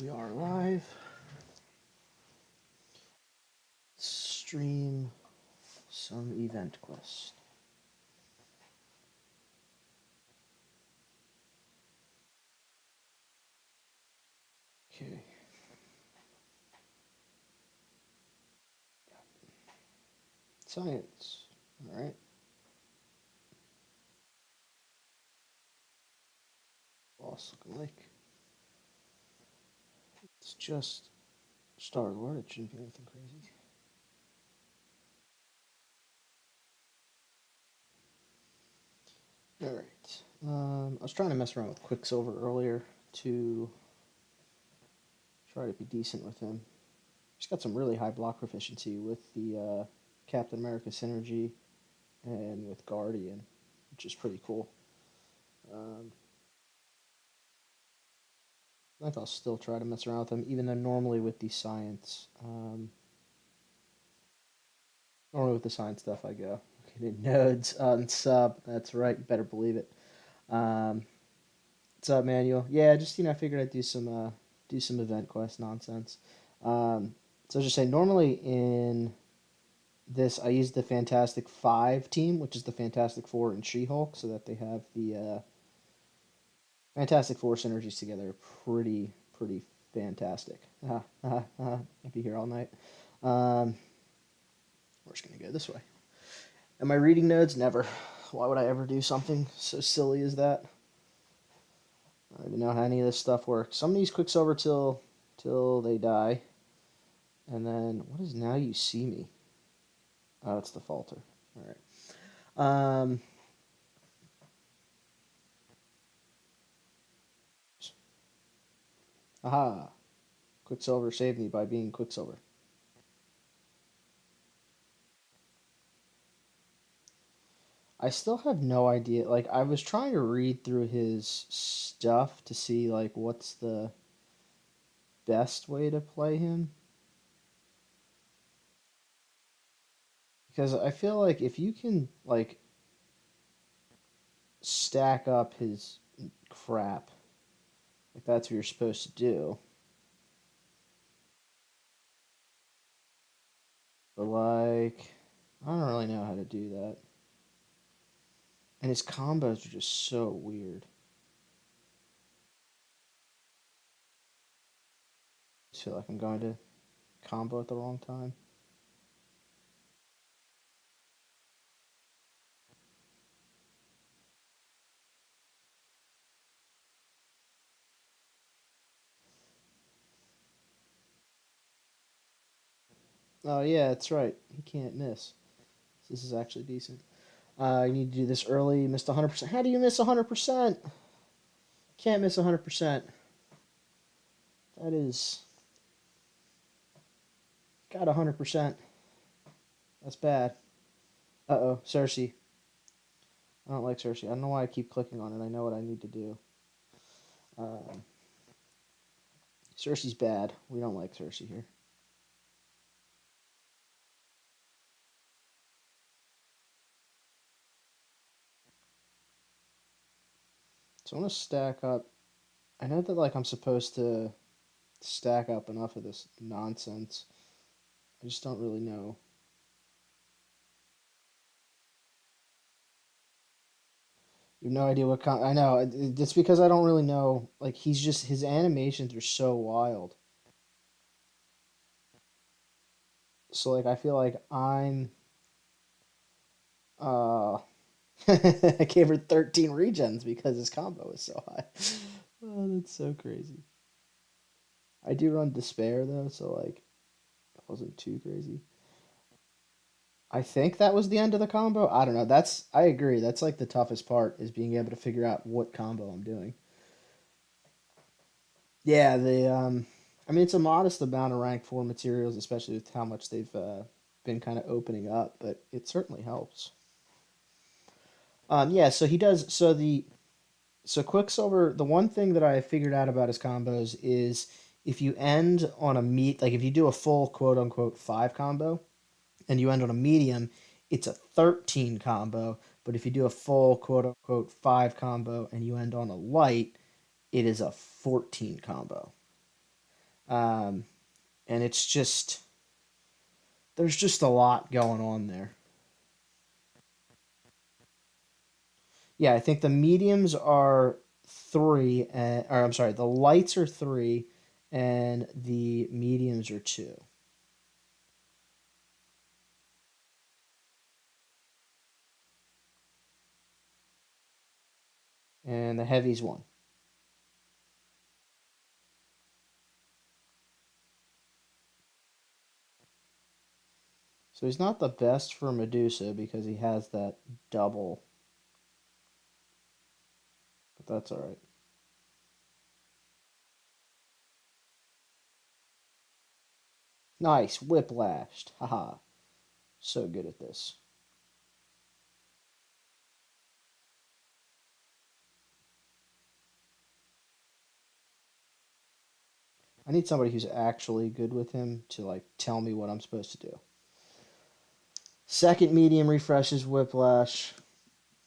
We are live. Stream some event quest. Okay. Science. All right. Boss looking like. It's just Star-Lord. It shouldn't be anything crazy. All right. I was trying to mess around with Quicksilver earlier to try to be decent with him. He's got some really high block proficiency with the Captain America synergy and with Guardian, which is pretty cool. Um, I think I'll still try to mess around with him, even though normally with the science, normally with the science stuff, I go okay, nodes on sub. That's right, you better believe it. Um, what's up, Manuel? Yeah, just I figured I'd do some event quest nonsense. Um, so I was just saying, normally in this, I use the Fantastic Five team, which is the Fantastic Four and She-Hulk, so that they have the Fantastic Four synergies together. Pretty fantastic. I'll be here all night. Um, we're just gonna go this way. Am I reading nodes? Never. Why would I ever do something so silly as that? I don't even know how any of this stuff works. Some of these Quicksilver till they die. And then what is now you see me? Oh, it's the falter. All right. Aha. Quicksilver saved me by being Quicksilver. I still have no idea. Like I was trying to read through his stuff to see like what's the best way to play him because I feel like if you can like stack up his crap, like that's what you're supposed to do. But like I don't really know how to do that. And his combos are just so weird. I feel like I'm going to combo at the wrong time. Oh yeah, that's right. He can't miss. This is actually decent. You need to do this early. Missed 100%. How do you miss 100%? Can't miss 100%. That is got 100%. That's bad. Uh-oh, Cersei. I don't like Cersei. I don't know why I keep clicking on it. I know what I need to do. Um, Cersei's bad. We don't like Cersei here. So I want to stack up. I know that like I'm supposed to stack up enough of this nonsense. I just don't really know. You have no idea what I know. It's because I don't really know. Like he's just his animations are so wild. So like I feel like I'm uh I gave her 13 regens because his combo was so high. Oh, that's so crazy. I do run despair though, so like it wasn't too crazy. I think that was the end of the combo. I don't know. I agree. That's like the toughest part is being able to figure out what combo I'm doing. Yeah, I mean it's a modest amount of rank 4 materials, especially with how much they've been kind of opening up, but it certainly helps. Yeah, so he does so Quicksilver, the one thing that I figured out about his combos is if you end on a like if you do a full quote unquote 5 combo and you end on a medium, it's a 13 combo, but if you do a full quote unquote 5 combo and you end on a light, it is a 14 combo. Um, and it's just there's just a lot going on there. Yeah, I think the mediums are three, or I'm sorry, the lights are three, and the mediums are two, and the heavy's one. So he's not the best for Medusa because he has that double, but that's all right. Nice, whiplashed. Haha, so good at this. I need somebody who's actually good with him to like tell me what I'm supposed to do. Second medium refreshes whiplash.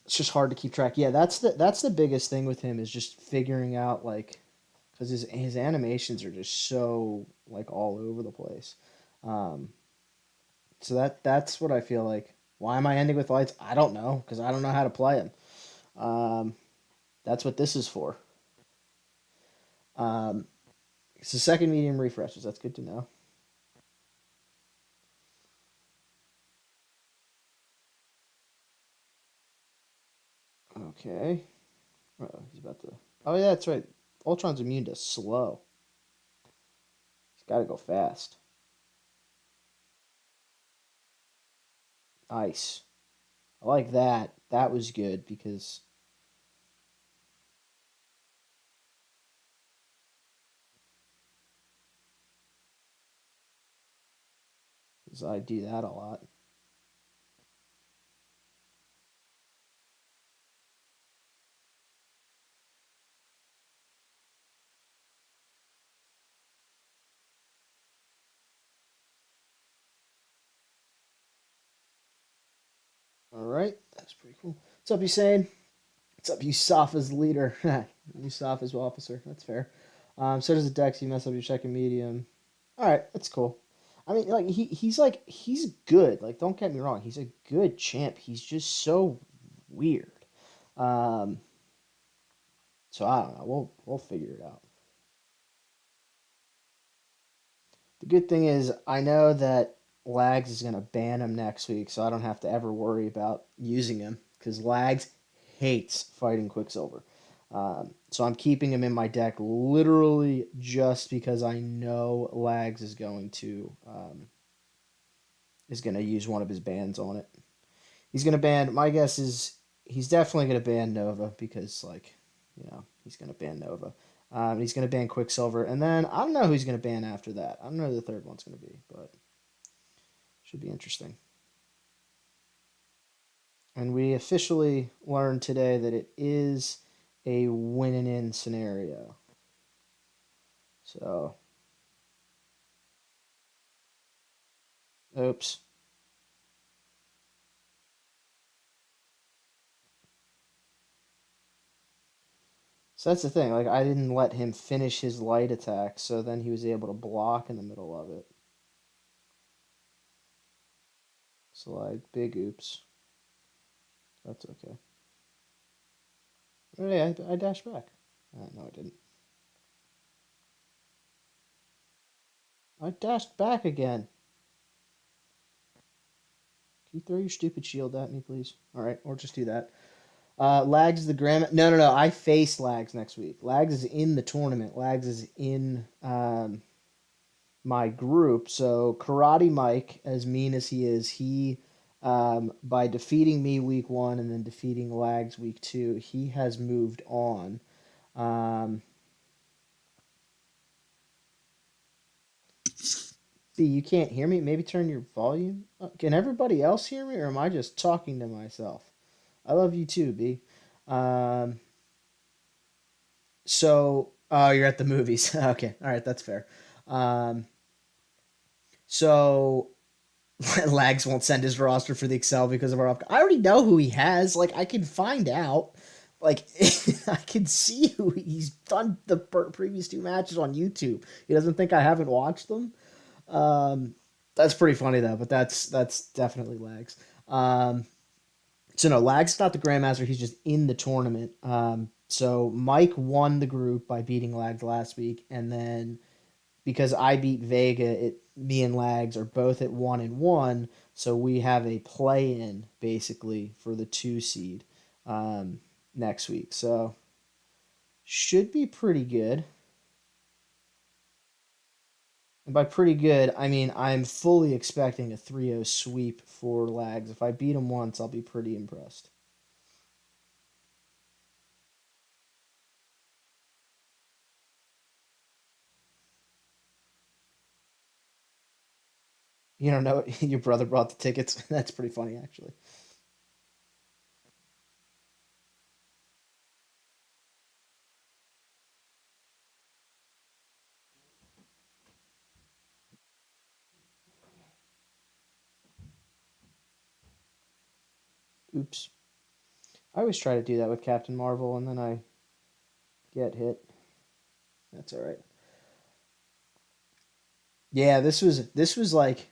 It's just hard to keep track. Yeah, that's the biggest thing with him is just figuring out like because his animations are just so like all over the place. Um, so that's what I feel like. Why am I ending with lights? I don't know because I don't know how to play them. Um, that's what this is for. Um, it's the second medium refreshes. That's good to know. Okay. Oh, he's about to. Oh yeah, that's right. Ultron's immune to slow. He's got to go fast. Ice. I like that. That was good because I do that a lot. All right, that's pretty cool. What's up, you saying? What's up, you Safa's leader? You Safa's officer. That's fair. So does the Dex. You mess up your second medium. All right, that's cool. I mean, like he's good. Like, don't get me wrong. He's a good champ. He's just so weird. Um, so I don't know. We'll figure it out. The good thing is I know that Lags is gonna ban him next week, so I don't have to ever worry about using him because Lags hates fighting Quicksilver. So I'm keeping him in my deck literally just because I know Lags is gonna use one of his bans on it. He's gonna ban. My guess is he's definitely gonna ban Nova because he's gonna ban Nova. He's gonna ban Quicksilver, and then I don't know who he's gonna ban after that. I don't know who the third one's gonna be, but should be interesting. And we officially learned today that it is a win and in scenario. So, oops. So that's the thing. Like I didn't let him finish his light attack, so then he was able to block in the middle of it. So like big oops. That's okay. Oh yeah, I dashed back. No, I didn't. I dashed back again. Can you throw your stupid shield at me, please? All right, or just do that. Lags is the grand. No, no, no. I face Lags next week. Lags is in the tournament. Lags is in my group. So Karate Mike, as mean as he is, he by defeating me week one and then defeating Lags week two, he has moved on. Um, B, you can't hear me. Maybe turn your volume up. Can everybody else hear me, or am I just talking to myself? I love you too, B. Um, so, oh, you're at the movies. Okay, all right, that's fair. Um, so Lags won't send his roster for the Excel because of our. I already know who he has. Like I can find out. like I can see who he's done the previous two matches on YouTube. He doesn't think I haven't watched them. Um, that's pretty funny though, but that's definitely Lags. Um, so no, Lag's not the Grandmaster. He's just in the tournament. So Mike won the group by beating Lags last week, and then because I beat Vega, me and Lags are both at 1-1. So we have a play in basically for the 2 seed um, next week. So should be pretty good. And by pretty good, I mean I'm fully expecting a 3-0 sweep for Lags. If I beat him once, I'll be pretty impressed. You don't know your brother brought the tickets. That's pretty funny, actually. Oops. I always try to do that with Captain Marvel, and then I get hit. That's all right. Yeah, this was like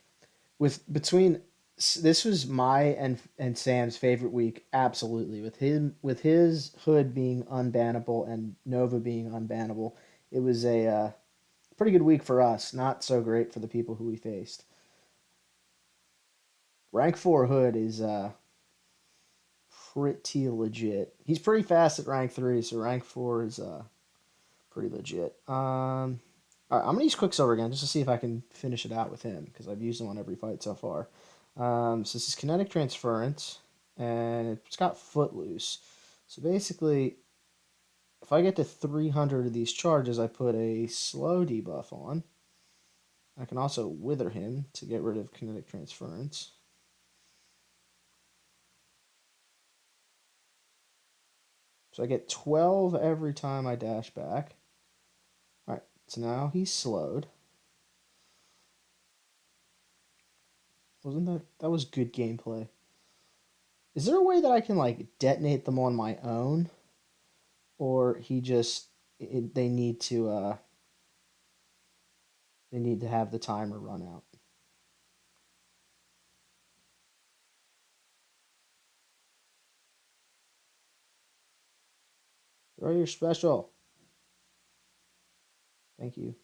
with between this was my and Sam's favorite week. Absolutely, with his hood being unbannable and Nova being unbannable, it was a pretty good week for us. Not so great for the people who we faced. Rank four hood is pretty legit. He's pretty fast at rank three, so rank four is pretty legit. All right, I'm gonna use Quicksilver again just to see if I can finish it out with him because I've used him on every fight so far. So this is kinetic transference, and it's got Footloose. So basically, if I get to 300 of these charges, I put a slow debuff on. I can also wither him to get rid of kinetic transference. So I get 12 every time I dash back. All right, so now he's slowed. Wasn't that was good gameplay? Is there a way that I can like detonate them on my own, or he just they need to have the timer run out? Throw your special. Thank you.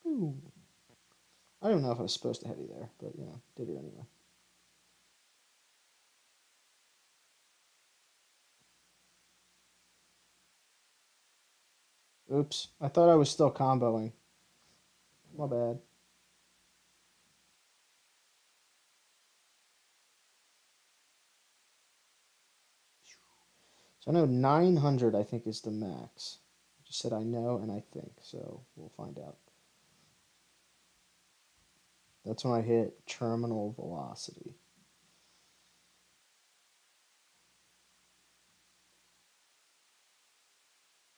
Ooh. I don't know if I was supposed to heavy there, but did it anyway. Oops. I thought I was still comboing. My bad. So I know 900 I think is the max. I just said I know and I think, so we'll find out. That's when I hit terminal velocity.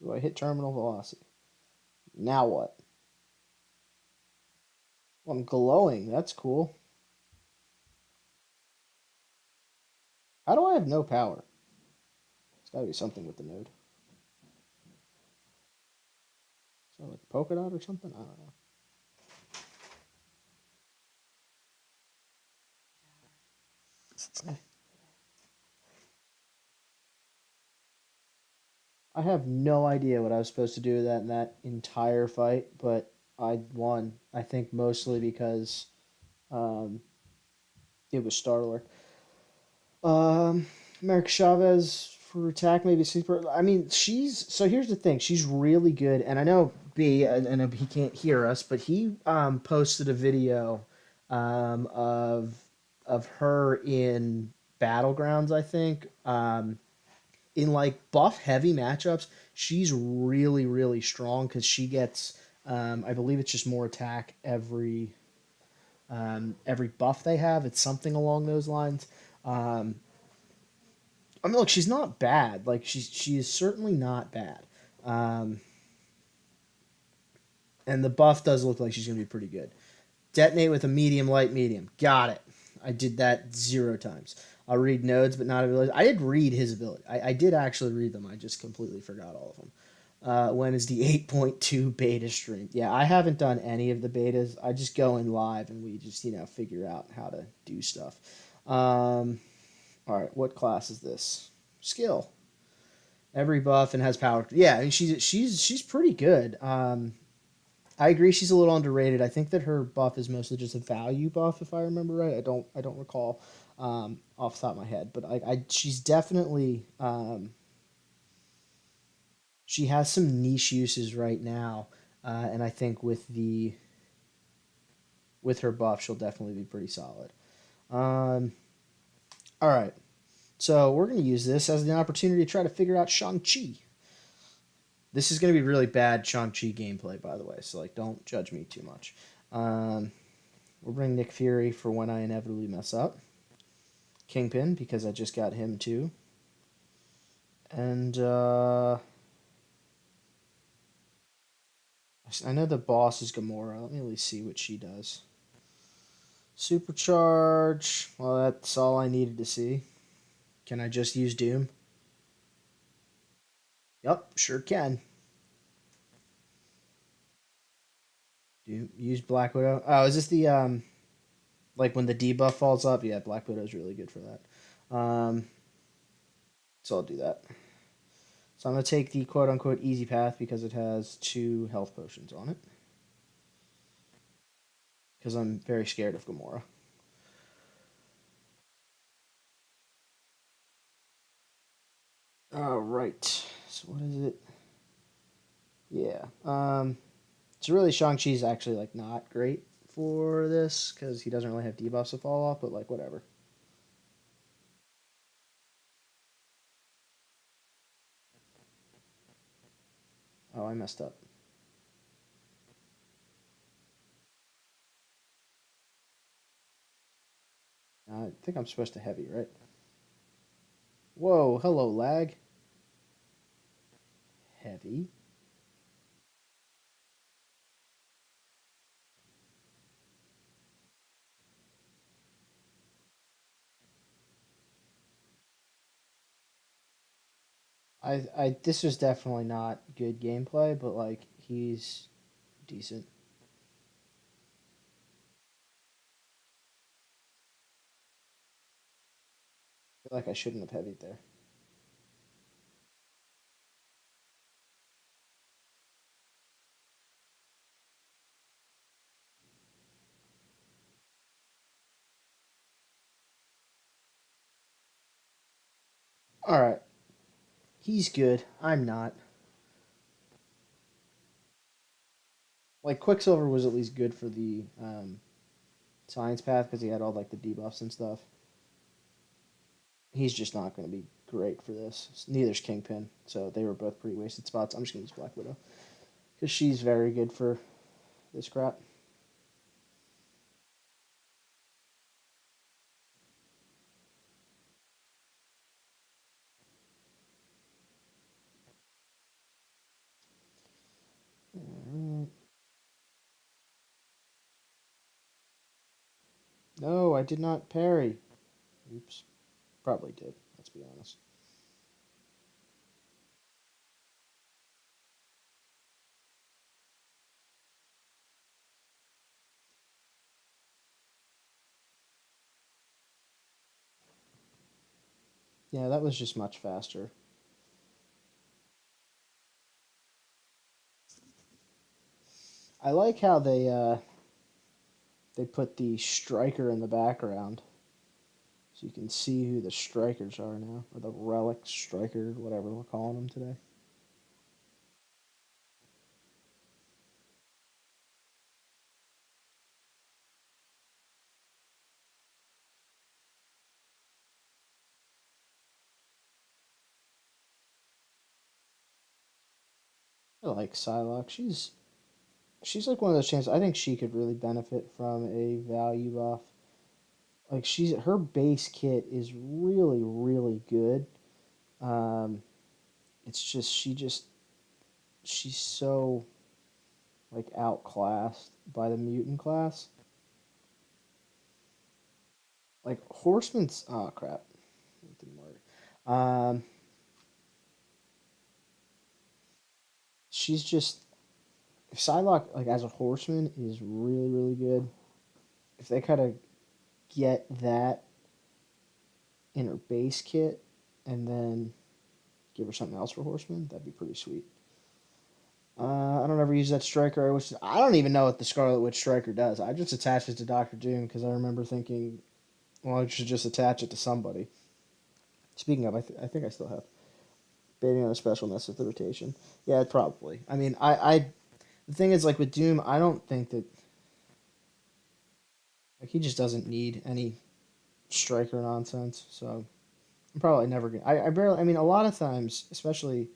Do I hit terminal velocity? Now what? Well, I'm glowing. That's cool. How do I have no power? There's got to be something with the node. Is that like a polka dot or something? I don't know. I have no idea what I was supposed to do with that in that entire fight, but I won. I think mostly because um, it was Starler. America Chavez for attack, maybe super. I mean, she's so. Here's the thing: she's really good, and I know B, and he can't hear us, but he posted a video of her in battlegrounds. I think in like buff heavy matchups, she's really strong because she gets. I believe it's just more attack every buff they have. It's something along those lines. Um, I mean, look, she's not bad. Like she is certainly not bad. Um, And the buff does look like she's going to be pretty good. Detonate with a medium, light, medium. Got it. I did that 0 times. I'll read nodes, but not abilities. I did read his ability. I did actually read them. I just completely forgot all of them. When is the 8.2 beta stream? Yeah, I haven't done any of the betas. I just go in live and we just, figure out how to do stuff. All right, what class is this? Skill. Every buff and has power. Yeah, I mean, she's pretty good. I agree she's a little underrated. I think that her buff is mostly just a value buff, if I remember right. I don't recall off the top of my head, but she's definitely she has some niche uses right now, and I think with her buff, she'll definitely be pretty solid. Um, all right, so we're gonna use this as an opportunity to try to figure out Shang-Chi. This is gonna be really bad Shang-Chi gameplay, by the way, so like don't judge me too much. Um, we'll bring Nick Fury for when I inevitably mess up. Kingpin because I just got him too, and I know the boss is Gamora. Let me at least see what she does. Supercharge. Well, that's all I needed to see. Can I just use Doom? Yup, sure can. Doom. Use Black Widow. Oh, is this the like when the debuff falls off? Yeah, Black Widow is really good for that. So I'll do that. So I'm gonna take the quote unquote easy path because it has 2 health potions on it. Because I'm very scared of Gamora. All right. So what is it? Yeah. So really, Shang-Chi's actually like not great for this because he doesn't really have debuffs to fall off, but like whatever. Oh, I messed up. I think I'm supposed to heavy, right? Whoa, hello lag. Heavy. I this was definitely not good gameplay, but like he's decent. I feel like I shouldn't have heavied there. All right, he's good. I'm not. Like Quicksilver was at least good for the science path because he had all like the debuffs and stuff. He's just not going to be great for this. Neither's Kingpin, so they were both pretty wasted spots. I'm just going to use Black Widow because she's very good for this crap. Alright. No, I did not parry. Oops. Probably did, let's be honest. Yeah, that was just much faster. I like how they put the striker in the background so you can see who the strikers are now, or the relic striker, whatever we're calling them today. I like Psylocke. She's like one of those chances. I think she could really benefit from a value buff. Like her base kit is really really good. Um, it's just she's so like outclassed by the mutant class. Like Horseman's oh crap. It didn't work. She's just Psylocke like as a horseman is really really good. If they kind of get that in her base kit and then give her something else for horseman, that'd be pretty sweet. I don't ever use that striker. I don't even know what the Scarlet Witch striker does. I just attach it to Doctor Doom because I remember thinking, well, I should just attach it to somebody. Speaking of, I think I still have baiting on a specialness with the rotation. Yeah, probably. I mean, the thing is, like with Doom, I don't think that like he just doesn't need any striker nonsense. So I'm probably never gonna. I barely. I mean, a lot of times, especially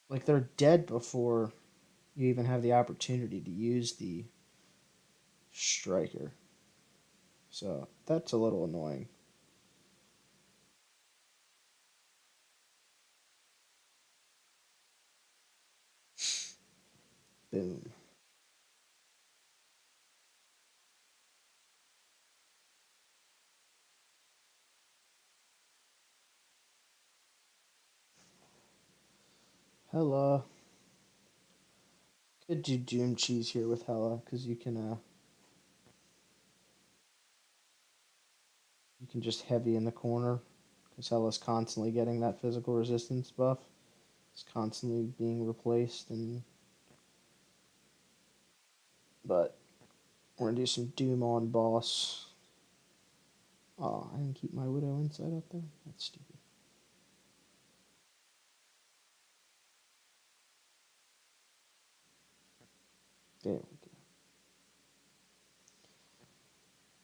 like they're dead before you even have the opportunity to use the striker. So that's a little annoying. Boom. Hella. Could do Doom cheese here with Hella because you can just heavy in the corner because Hella's constantly getting that physical resistance buff. It's constantly being replaced and but we're gonna do some Doom on boss. Oh, I didn't keep my Widow Insight up there. That's stupid. There we go.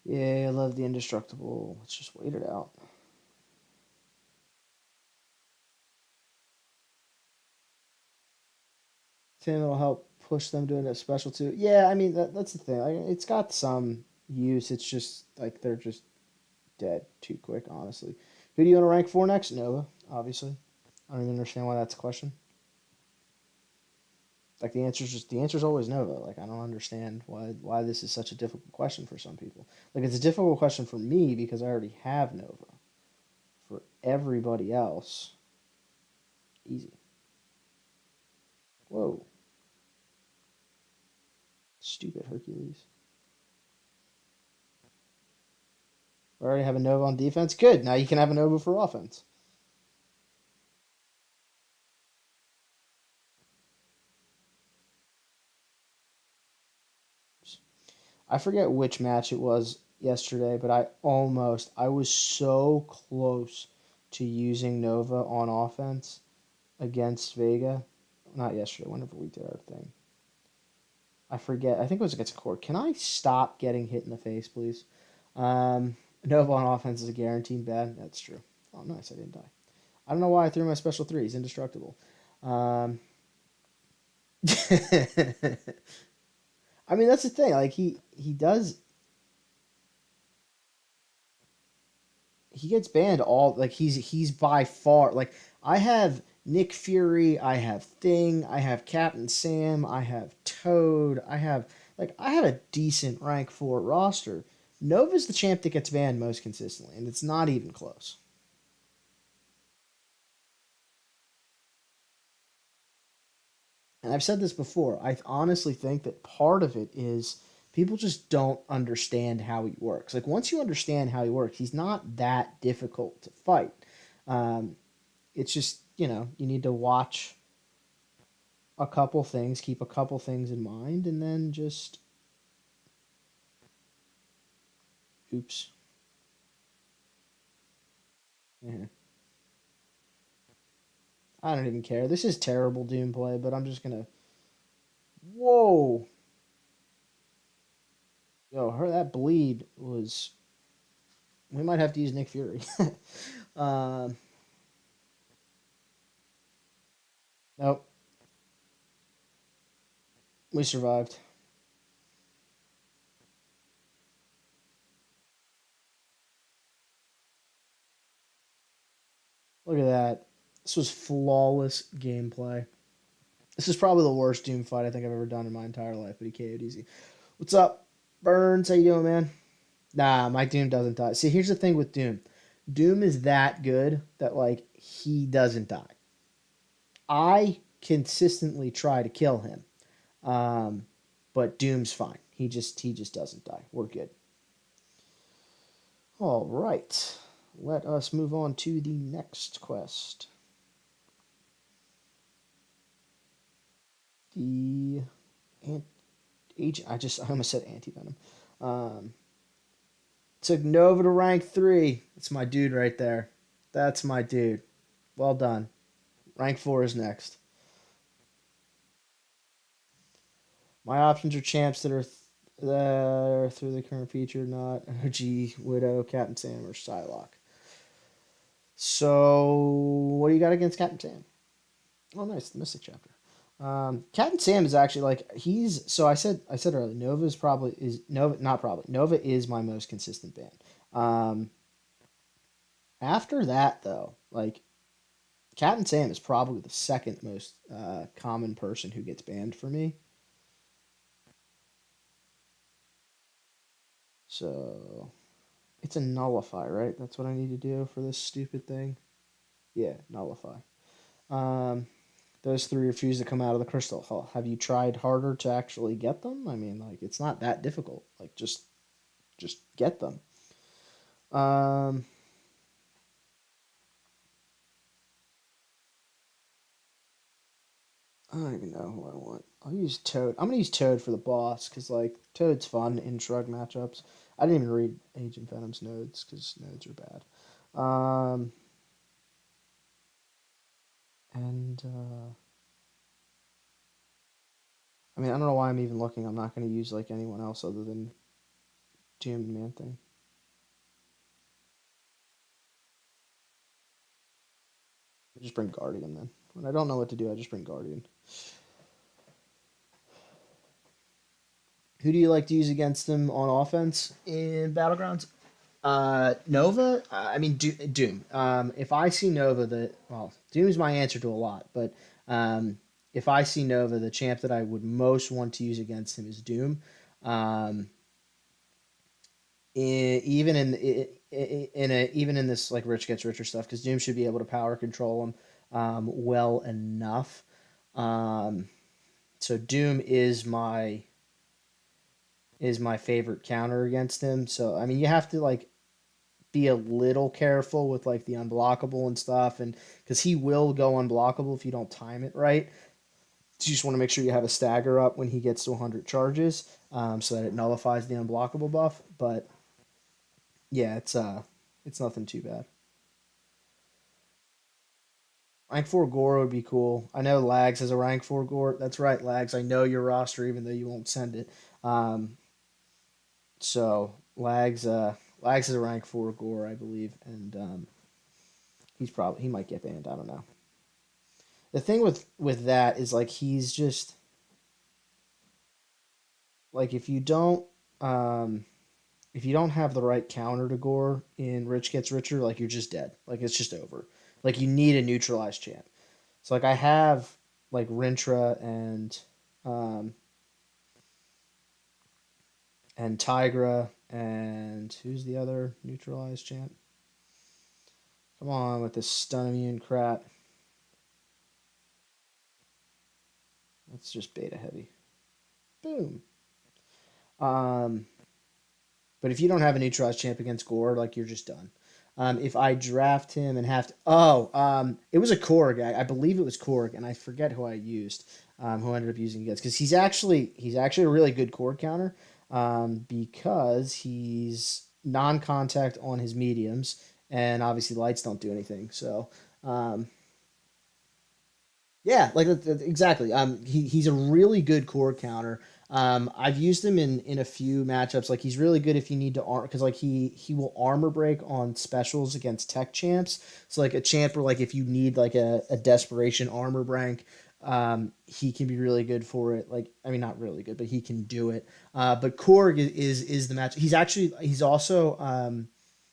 Yeah, I love the indestructible. Let's just wait it out. Tim will help push them to a special too. Yeah, I mean that's the thing. Like, it's got some use. It's just like they're just dead too quick. Honestly, who do you want to rank for next? Nova, obviously. I don't even understand why that's a question. Like the answer is always Nova. Like I don't understand why this is such a difficult question for some people. Like it's a difficult question for me because I already have Nova. For everybody else, easy. Whoa, stupid Hercules. I already have a Nova on defense. Good. Now you can have a Nova for offense. I forget which match it was yesterday, but I was so close to using Nova on offense against Vega. Not yesterday, whenever we did our thing. I forget. I think it was against Core. Can I stop getting hit in the face, please? Nova on offense is a guaranteed bad. That's true. Oh, nice. I didn't die. I don't know why I threw my special three. He's indestructible. Um, I mean, that's the thing. Like he does he gets banned all like he's by far like I have Nick Fury, I have Thing, I have Captain Sam, I have Toad, I have a decent rank 4 roster. Nova's the champ that gets banned most consistently, and it's not even close. And I've said this before. I honestly think that part of it is people just don't understand how he works. Like once you understand how he works, he's not that difficult to fight. Um, it's just you need to watch a couple things, keep a couple things in mind, and then just oops. Yeah. I don't even care. This is terrible Doom play, but I'm just gonna. Whoa, yo, her that bleed was. We might have to use Nick Fury. um, nope, we survived. Look at that. This was flawless gameplay. This is probably the worst Doom fight I think I've ever done in my entire life, but he KO'd easy. What's up, Burns? How you doing, man? Nah, my Doom doesn't die. See, here's the thing with Doom. Doom is that good that like he doesn't die. I consistently try to kill him, um, but Doom's fine. He just doesn't die. We're good. All right, let us move on to the next quest. The ant agent. I almost said anti venom. Um, Took Nova to rank 3. That's my dude right there. That's my dude. Well done. Rank 4 is next. My options are champs that are through the current feature, not OG, Widow, Captain Sam, or Psylocke. So, what do you got against Captain Sam? Oh, nice, the Mystic chapter. Captain Sam is actually like he's. So I said earlier, Nova is probably is Nova not probably Nova is my most consistent band. Um, After that though, like Captain Sam is probably the second most common person who gets banned for me. So it's a nullify, right? That's what I need to do for this stupid thing. Yeah, nullify. Um, those three refuse to come out of the crystal. Hall. Have you tried harder to actually get them? I mean, like it's not that difficult. Like just get them. Um, I don't even know who I want. I'll use Toad. I'm gonna use Toad for the boss because like Toad's fun in shrug matchups. I didn't even read Agent Venom's nodes because nodes are bad. Um, and I mean I don't know why I'm even looking. I'm not gonna use like anyone else other than Doom and Man Thing. I just bring Guardian then. When I don't know what to do, I just bring Guardian. Who do you like to use against him on offense in Battlegrounds? Nova. I mean Doom. If I see Nova, Doom is my answer to a lot. But if I see Nova, the champ that I would most want to use against him is Doom. Um, even even in this like rich gets richer stuff, because Doom should be able to power control him well enough. Um, so Doom is my favorite counter against him. So I mean, you have to like be a little careful with like the unblockable and stuff, and because he will go unblockable if you don't time it right. So you just want to make sure you have a stagger up when he gets to 100 charges, so that it nullifies the unblockable buff. But yeah, it's nothing too bad. Rank 4 Gore would be cool. I know Lags has a rank 4 Gore. That's right, Lags. I know your roster, even though you won't send it. So Lags is a rank 4 Gore, I believe, and he might get banned. I don't know. The thing with that is like he's just like um if you don't have the right counter to Gore in Rich Gets Richer, like you're just dead. Like it's just over. Like you need a neutralized champ. So like I have like Rintra um and Tigra and who's the other neutralized champ? Come on with this stun immune crap. That's just beta heavy. Boom. Um, but if you don't have a neutralized champ against Gore, like you're just done. If I draft him and have to, it was a Korg. I believe it was Korg, and I forget who I used. Who I ended up using against because he's actually a really good Korg counter. Because he's non-contact on his mediums, and obviously lights don't do anything. So yeah, like exactly. He's a really good core counter. I've used him in a few matchups. Like he's really good if you need to arm because like he will armor break on specials against tech champs. So like a champ where like if you need like a desperation armor break, he can be really good for it. Like I mean not really good, but he can do it. But Korg is the match. He's also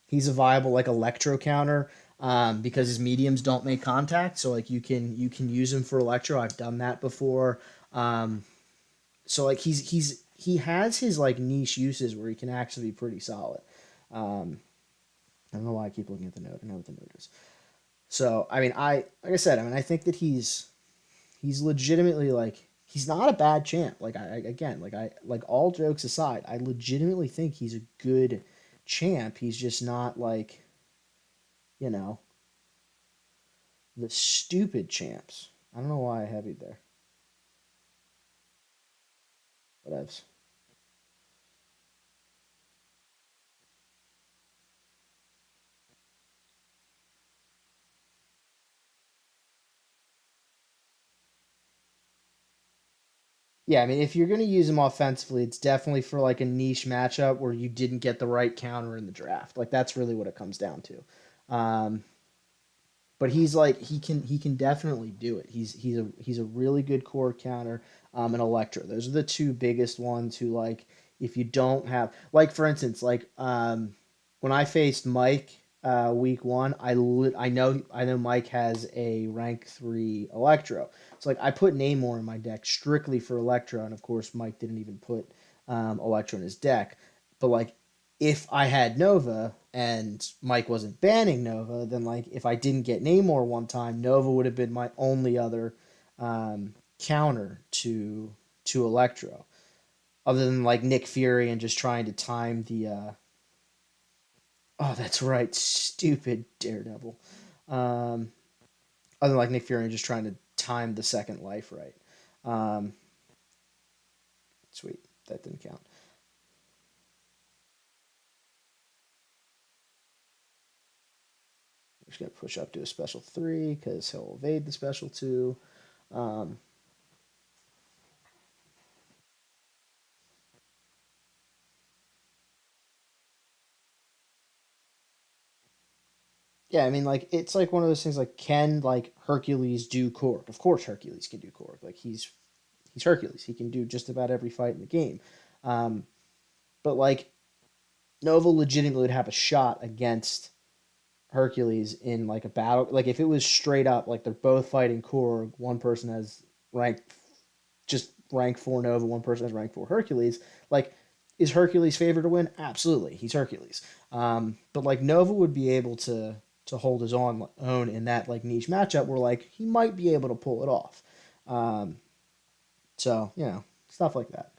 he's a viable like electro counter because his mediums don't make contact. So like you can use him for electro. I've done that before. Um, so like he has his like niche uses where he can actually be pretty solid. Um, I don't know why I keep looking at the note. I know what the note is. So I mean, I like I said, I mean, I think that he's legitimately like he's not a bad champ. Like again, like I like all jokes aside, I legitimately think he's a good champ. He's just not like you know the stupid champs. I don't know why I have you there. Whatevs. Yeah, I mean, if you're going to use him offensively, it's definitely for like a niche matchup where you didn't get the right counter in the draft. Like that's really what it comes down to. Um, but he's like he can definitely do it. He's a really good core counter and Electra. Those are the two biggest ones who like if you don't have like for instance like when I faced Mike week one, I know Mike has a rank 3 Electro. So like I put Namor in my deck strictly for Electro, and of course Mike didn't even put Electro in his deck. But like if I had Nova and Mike wasn't banning Nova, then like if I didn't get Namor one time, Nova would have been my only other counter to Electro, other than like Nick Fury and just trying to time the. Oh, that's right, stupid Daredevil. Um, other than like Nick Fury and just trying to time the second life right. Um, Sweet, that didn't count. We're just gonna push up to a special 3 because he'll evade the special 2. Um, Yeah, I mean, like it's like one of those things. Like, can like Hercules do Korg? Of course, Hercules can do Korg. Like he's Hercules. He can do just about every fight in the game. Um, but like Nova legitimately would have a shot against Hercules in like a battle. Like if it was straight up, like they're both fighting Korg. One person has rank just rank 4 Nova. One person has rank 4 Hercules. Like, is Hercules favored to win? Absolutely, he's Hercules. But like Nova would be able to hold his own in that like niche matchup where like he might be able to pull it off. Um, so stuff like that.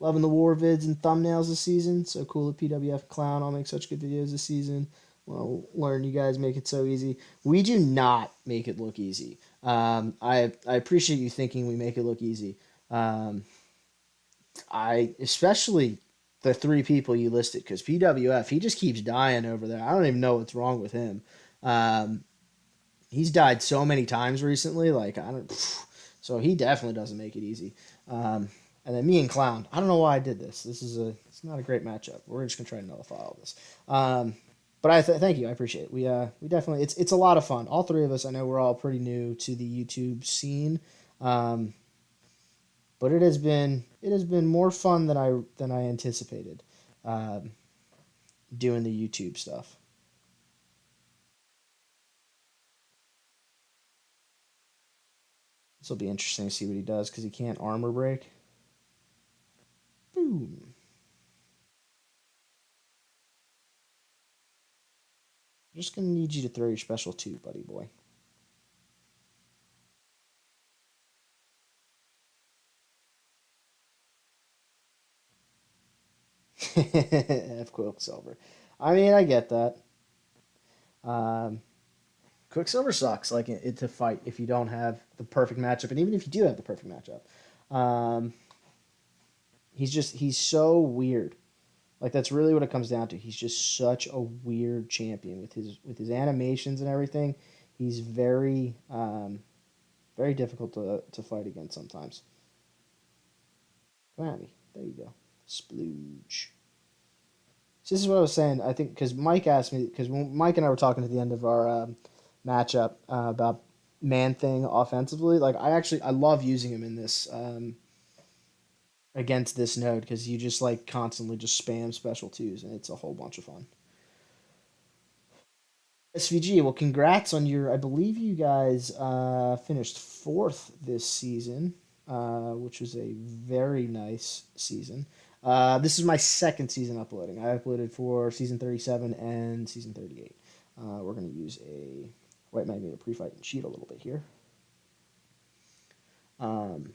Loving the war vids and thumbnails this season. So cool that PWF Clown all make such good videos this season. Well, learn you guys make it so easy. We do not make it look easy. I appreciate you thinking we make it look easy. Um, I especially the 3 people you listed because PWF he just keeps dying over there. I don't even know what's wrong with him. Um, he's died so many times recently. Like I don't. So he definitely doesn't make it easy. And then me and Clown. I don't know why I did this. It's not a great matchup. We're just gonna try to nullify all this. But thank you. I appreciate it. We definitely it's a lot of fun. All 3 of us. I know we're all pretty new to the YouTube scene. Um, but it has been more fun than I anticipated um, doing the YouTube stuff. This will be interesting to see what he does because he can't armor break. Boom. I'm just gonna need you to throw your special 2, buddy boy. F Quicksilver. I mean, I get that. Um, Quicksilver sucks. Like to fight if you don't have the perfect matchup, and even if you do have the perfect matchup, um, he's so weird. Like that's really what it comes down to. He's just such a weird champion with his animations and everything. He's very difficult to fight against sometimes. Come at me. There you go. Splooge. So this is what I was saying. I think because Mike asked me because Mike and I were talking at the end of our matchup about Man Thing offensively. Like I love using him in this against this node because you just like constantly just spam special twos and it's a whole bunch of fun. SVG, well, congrats on your. I believe you guys finished fourth this season, which was a very nice season. This is my second season uploading. I uploaded for season 37 and season 38. We're going to use a white magnet pre-fight and cheat a little bit here. Um,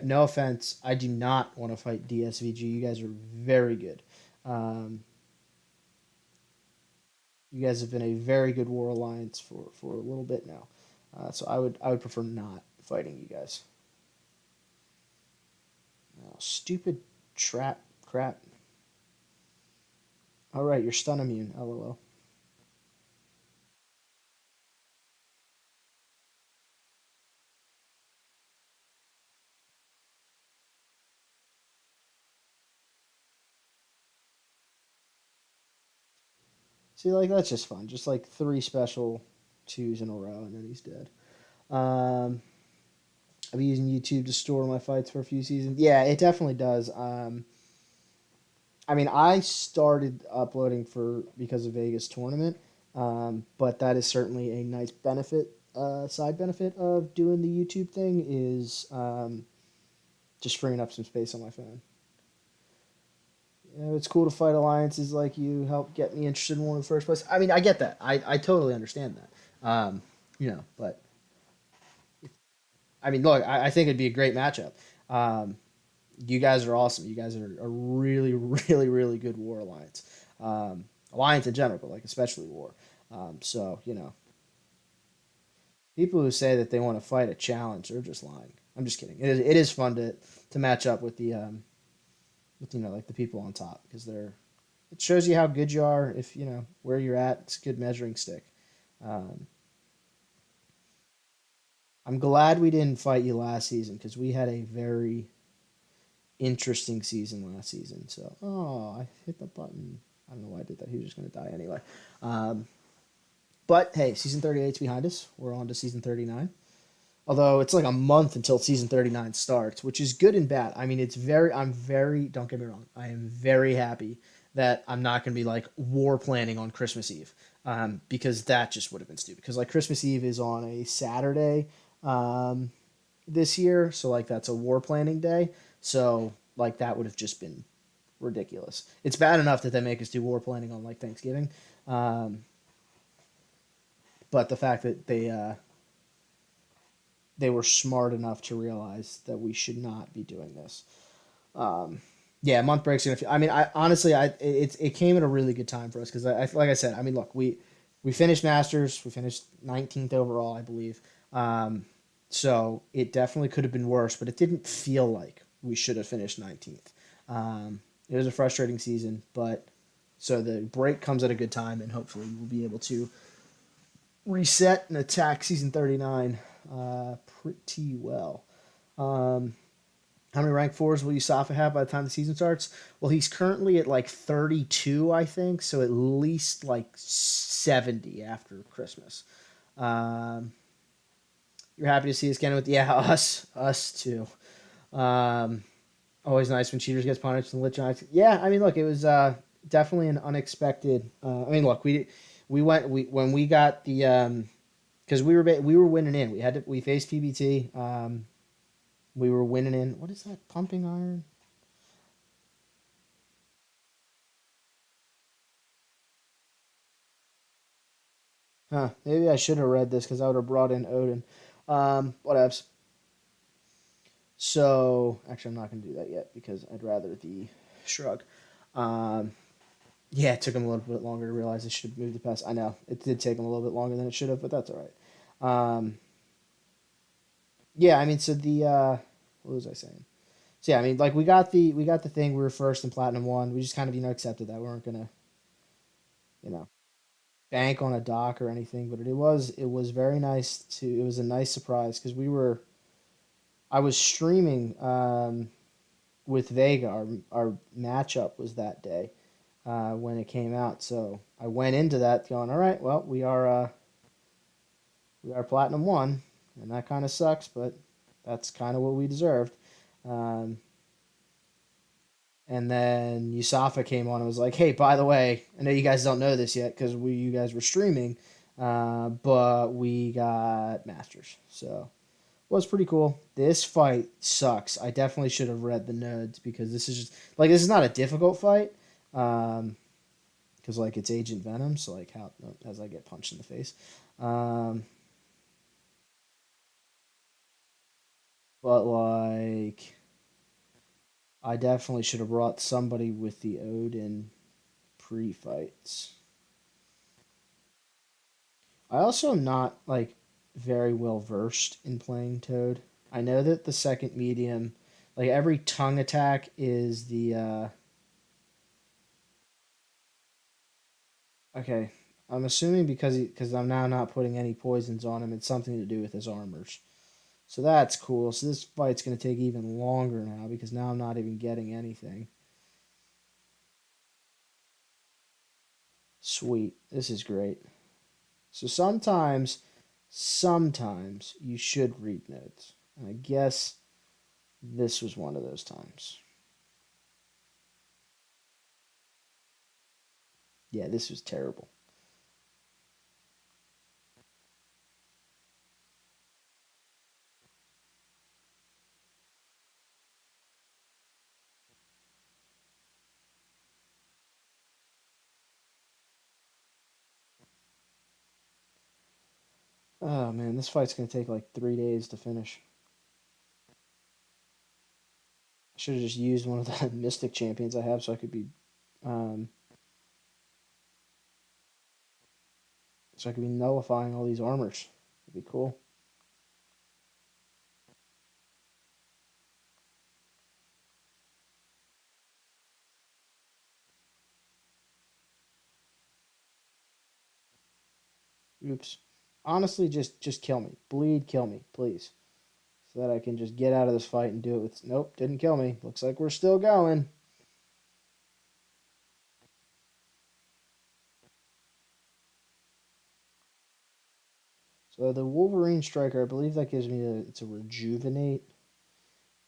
no offense, I do not want to fight DSVG. You guys are very good. Um, you guys have been a very good war alliance for a little bit now. So I would prefer not fighting you guys. Oh, stupid trap crap. All right, you're stun immune. LOL. See, like that's just fun. Just like three special twos in a row, and then he's dead. Um, I've been using YouTube to store my fights for a few seasons. Yeah, it definitely does. I mean, I started uploading for because of Vegas tournament, but that is certainly a nice benefit. Side benefit of doing the YouTube thing is just freeing up some space on my phone. You know, it's cool to fight alliances like you. Help get me interested in one in the first place. I mean, I get that. I totally understand that. But I mean, look, I think it'd be a great matchup. Um, you guys are awesome. You guys are a really, really, really good war alliance. Alliance in general, but like especially war. So people who say that they want to fight a challenge, they're just lying. I'm just kidding. It is fun to match up with the with like the people on top because it shows you how good you are if where you're at. It's a good measuring stick. Um, I'm glad we didn't fight you last season because we had a very interesting season last season. So, I hit the button. I don't know why I did that. He was just going to die anyway. Um, but hey, season 38 is behind us. We're on to season 39. Although it's like a month until season 39 starts, which is good and bad. I mean, I'm very, don't get me wrong, I am very happy that I'm not going to be like war planning on Christmas Eve, because that just would have been stupid. Because like Christmas Eve is on a Saturday um, this year, so like that's a war planning day. So like that would have just been ridiculous. It's bad enough that they make us do war planning on like Thanksgiving, um, but the fact that they were smart enough to realize that we should not be doing this. Um, yeah, month breaks gonna. I mean, I honestly, it came at a really good time for us because like I said, I mean, look, we finished Masters, we finished 19th overall, I believe. Um, so it definitely could have been worse, but it didn't feel like we should have finished 19th. It was a frustrating season, but so the break comes at a good time, and hopefully we'll be able to reset and attack season 39 pretty well. Um, how many rank fours will Yusafa have by the time the season starts? Well, he's currently at like 32, I think, so at least like 70 after Christmas. Um, you're happy to see us again with us too. Um, always nice when cheaters gets punished and lich on. Yeah, I mean, look, it was definitely an unexpected. I mean, look, we went when we got the because we were winning in. We faced PBT. We were winning in. What is that? Pumping iron. Huh. Maybe I should have read this because I would have brought in Odin. Whatevs. So actually, I'm not going to do that yet because I'd rather the shrug. Um, yeah, it took him a little bit longer to realize I should have moved the pass. I know it did take him a little bit longer than it should have, but that's all right. Yeah, I mean, so the what was I saying? So yeah, I mean, like we got the thing. We were first in Platinum One. We just kind of accepted that we weren't gonna you know bank on a dock or anything, but it was very nice to. It was a nice surprise because I was streaming with Vega. Our matchup was that day when it came out, so I went into that going, all right, well we are Platinum One, and that kind of sucks, but that's kind of what we deserved. Um, and then Yusafa came on and was like, "Hey, by the way, I know you guys don't know this yet because you guys were streaming, but we got Masters, so was pretty cool. This fight sucks. I definitely should have read the notes because this is just like this is not a difficult fight. Because like it's Agent Venom, so like how as I get punched in the face. Um, but like I definitely should have brought somebody with the Odin pre-fights. I also am not like very well versed in playing Toad. I know that the second medium, like every tongue attack is the okay. I'm assuming because I'm now not putting any poisons on him, it's something to do with his armors. So that's cool. So this fight's gonna take even longer now because now I'm not even getting anything. Sweet. This is great. So sometimes you should read notes. And I guess this was one of those times. Yeah, this was terrible. Oh man, this fight's gonna take like 3 days to finish. I should have just used one of the Mystic champions I have so I could be um nullifying all these armors. It'd be cool. Oops. Honestly, just kill me. Bleed, kill me, please. So that I can just get out of this fight and do it with. Nope, didn't kill me. Looks like we're still going. So the Wolverine Striker, I believe that gives me it's a rejuvenate,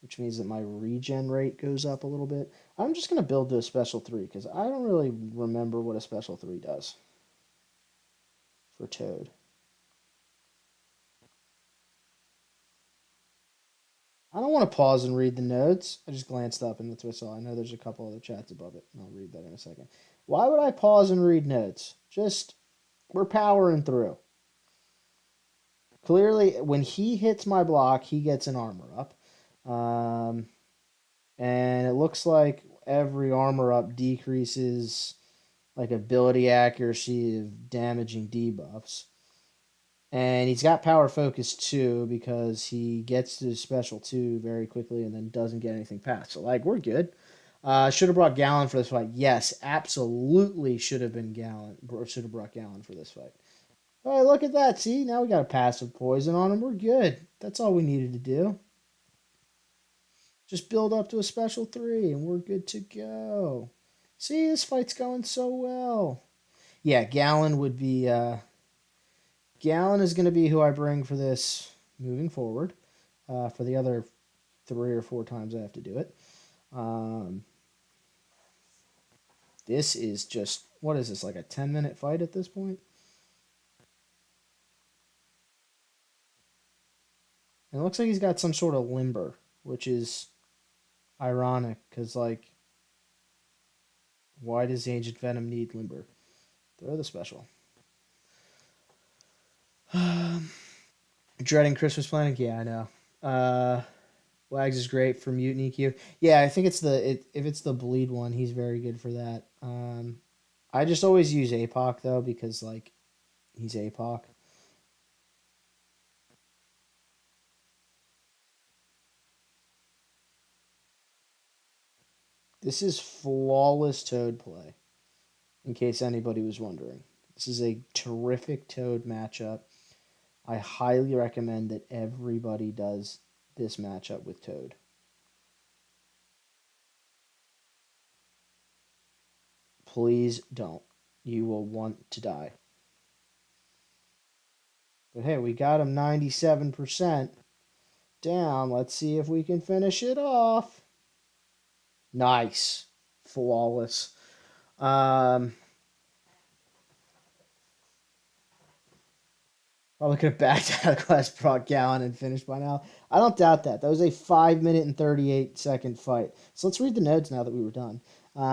which means that my regen rate goes up a little bit. I'm just gonna build to a special 3 because I don't really remember what a special 3 does for Toad. I don't want to pause and read the notes. I just glanced up and that's what I saw. I know there's a couple other chats above it, and I'll read that in a second. Why would I pause and read notes? Just we're powering through. Clearly, when he hits my block, he gets an armor up. Um, and it looks like every armor up decreases like ability accuracy of damaging debuffs. And he's got power focus too because he gets to special 2 very quickly and then doesn't get anything past. So like we're good. Should have brought Gallon for this fight. Yes, absolutely should have been Gallon. Should have brought Gallon for this fight. Oh, look at that. See, now we got a passive poison on him. We're good. That's all we needed to do. Just build up to a special 3 and we're good to go. See, this fight's going so well. Yeah, Gallon is going to be who I bring for this moving forward. For the other 3 or 4 times I have to do it. Um, this is just what is this like a 10-minute fight at this point? And it looks like he's got some sort of limber, which is ironic because like why does Agent Venom need limber? Throw the special. Dreading Christmas planning? Yeah, I know. Uh, Wags is great for mutant EQ. Yeah, I think if it's the bleed one, he's very good for that. I just always use APOC though because like he's APOC. This is flawless Toad play. In case anybody was wondering, this is a terrific Toad matchup. I highly recommend that everybody does this matchup with Toad. Please don't. You will want to die. But hey, we got him 97%. down. Let's see if we can finish it off. Nice. Flawless. Um, Probably could have backed out of class, brought Gallon, and finished by now. I don't doubt that. That was a 5 minute and 38 second fight. So let's read the notes now that we were done.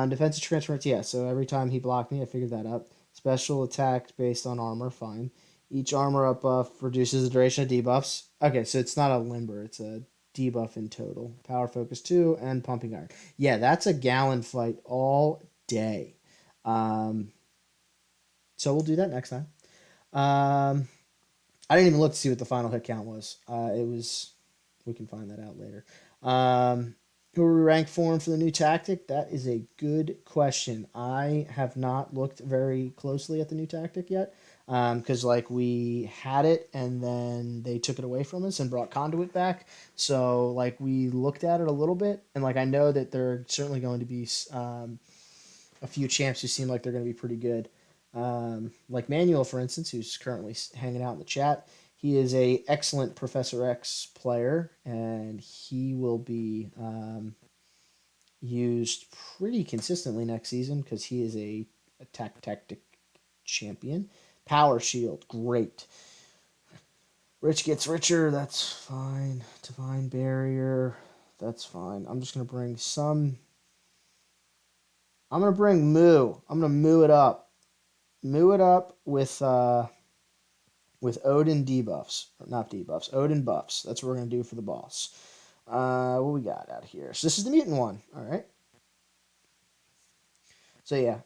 Defensive transference, yeah. So every time he blocked me, I figured that out. Special attack based on armor, fine. Each armor up buff reduces the duration of debuffs. Okay, so it's not a limber, it's a debuff in total. Power focus 2 and pumping iron. Yeah, that's a Gallon fight all day. Um, so we'll do that next time. Um, I didn't even look to see what the final hit count was. It was. We can find that out later. Who are we ranked for him for the new tactic? That is a good question. I have not looked very closely at the new tactic yet, because like we had it and then they took it away from us and brought conduit back. So like we looked at it a little bit, and like I know that there are certainly going to be a few champs who seem like they're going to be pretty good. Like Manuel, for instance, who's currently hanging out in the chat. He is a excellent Professor X player, and he will be used pretty consistently next season because he is a attack tactic champion. Power Shield, great. Rich gets richer, that's fine. Divine Barrier, that's fine. I'm just gonna bring some. I'm gonna bring Moo. I'm gonna moo it up. Moo it up with Odin debuffs, or not debuffs, Odin buffs. That's what we're gonna do for the boss. What we got out here? So this is the mutant one. All right. So yeah,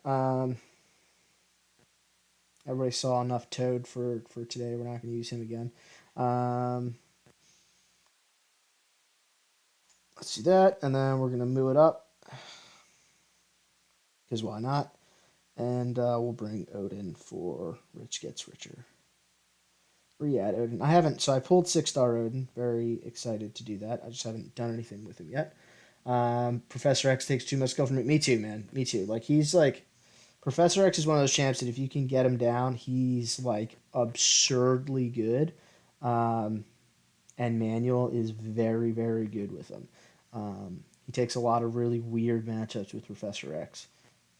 everybody saw enough Toad for today. We're not gonna use him again. Um, let's do that, and then we're gonna move it up because why not? And we'll bring Odin for Rich Gets Richer. Re-add Odin. I haven't, so I pulled 6-star Odin. Very excited to do that. I just haven't done anything with him yet. Professor X takes too much skill from me. Me too, man. Me too. Like he's like Professor X is one of those champs that if you can get him down, he's like absurdly good. Um, and Manuel is very, very good with him. He takes a lot of really weird matchups with Professor X,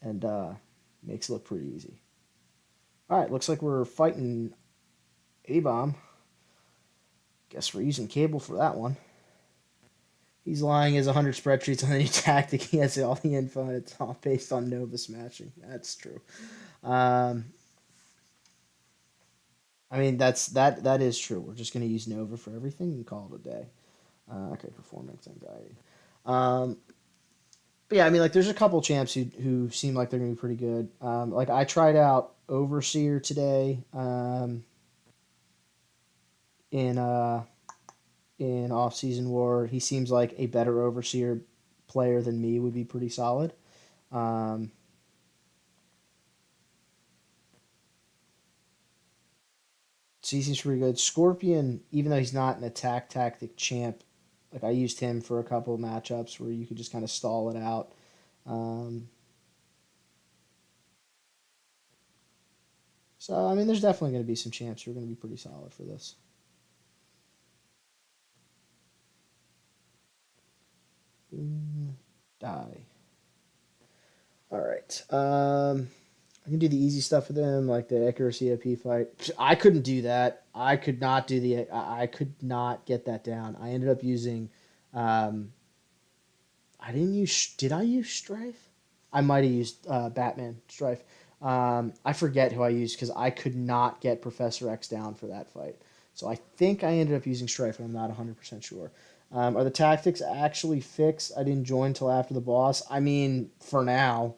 and makes it look pretty easy. All right, looks like we're fighting A Bomb. Guess we're using Cable for that one. He's lying his 100 spreadsheets on the new tactic. He has all the info, and it's all based on Nova smashing. That's true. Um, I mean, that is true. We're just going to use Nova for everything and call it a day. Okay, performance anxiety. Um, but yeah, I mean, like, there's a couple champs who seem like they're going to be pretty good. Like, I tried out Overseer today in Off Season War. He seems like a better Overseer player than me would be pretty solid. Um, so he seems pretty good. Scorpion, even though he's not an attack tactic champ, like I used him for a couple of matchups where you could just kind of stall it out. Um, so I mean, there's definitely going to be some champs who are going to be pretty solid for this. Boom, die. All right. I can do the easy stuff with him, like the accuracy AP fight. I couldn't do that. I could not do the. I could not get that down. I ended up using. Um, I didn't use. Did I use Strife? I might have used Batman Strife. I forget who I used because I could not get Professor X down for that fight. So I think I ended up using Strife, and I'm not 100% sure. Are the tactics actually fixed? I didn't join until after the boss. I mean, for now,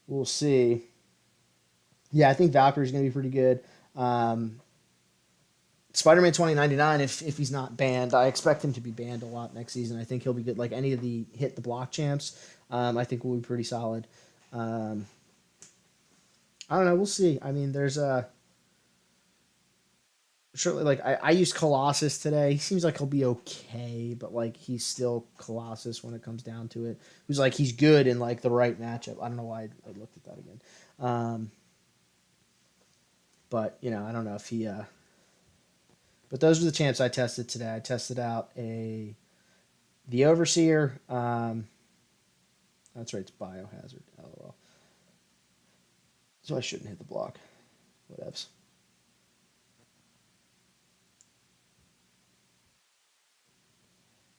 we'll see. Yeah, I think Valkyrie's going to be pretty good. Um, Spider-Man 2099, if he's not banned, I expect him to be banned a lot next season. I think he'll be good. Like any of the hit the block champs, I think will be pretty solid. Um, I don't know. We'll see. I mean, there's a certainly like I used Colossus today. He seems like he'll be okay, but like he's still Colossus when it comes down to it. Who's like he's good in like the right matchup. I don't know why I looked at that again. Um, but I don't know if he But those are the champs I tested today. I tested out a the Overseer. That's right, it's Biohazard. LOL. So I shouldn't hit the block. Whatevs.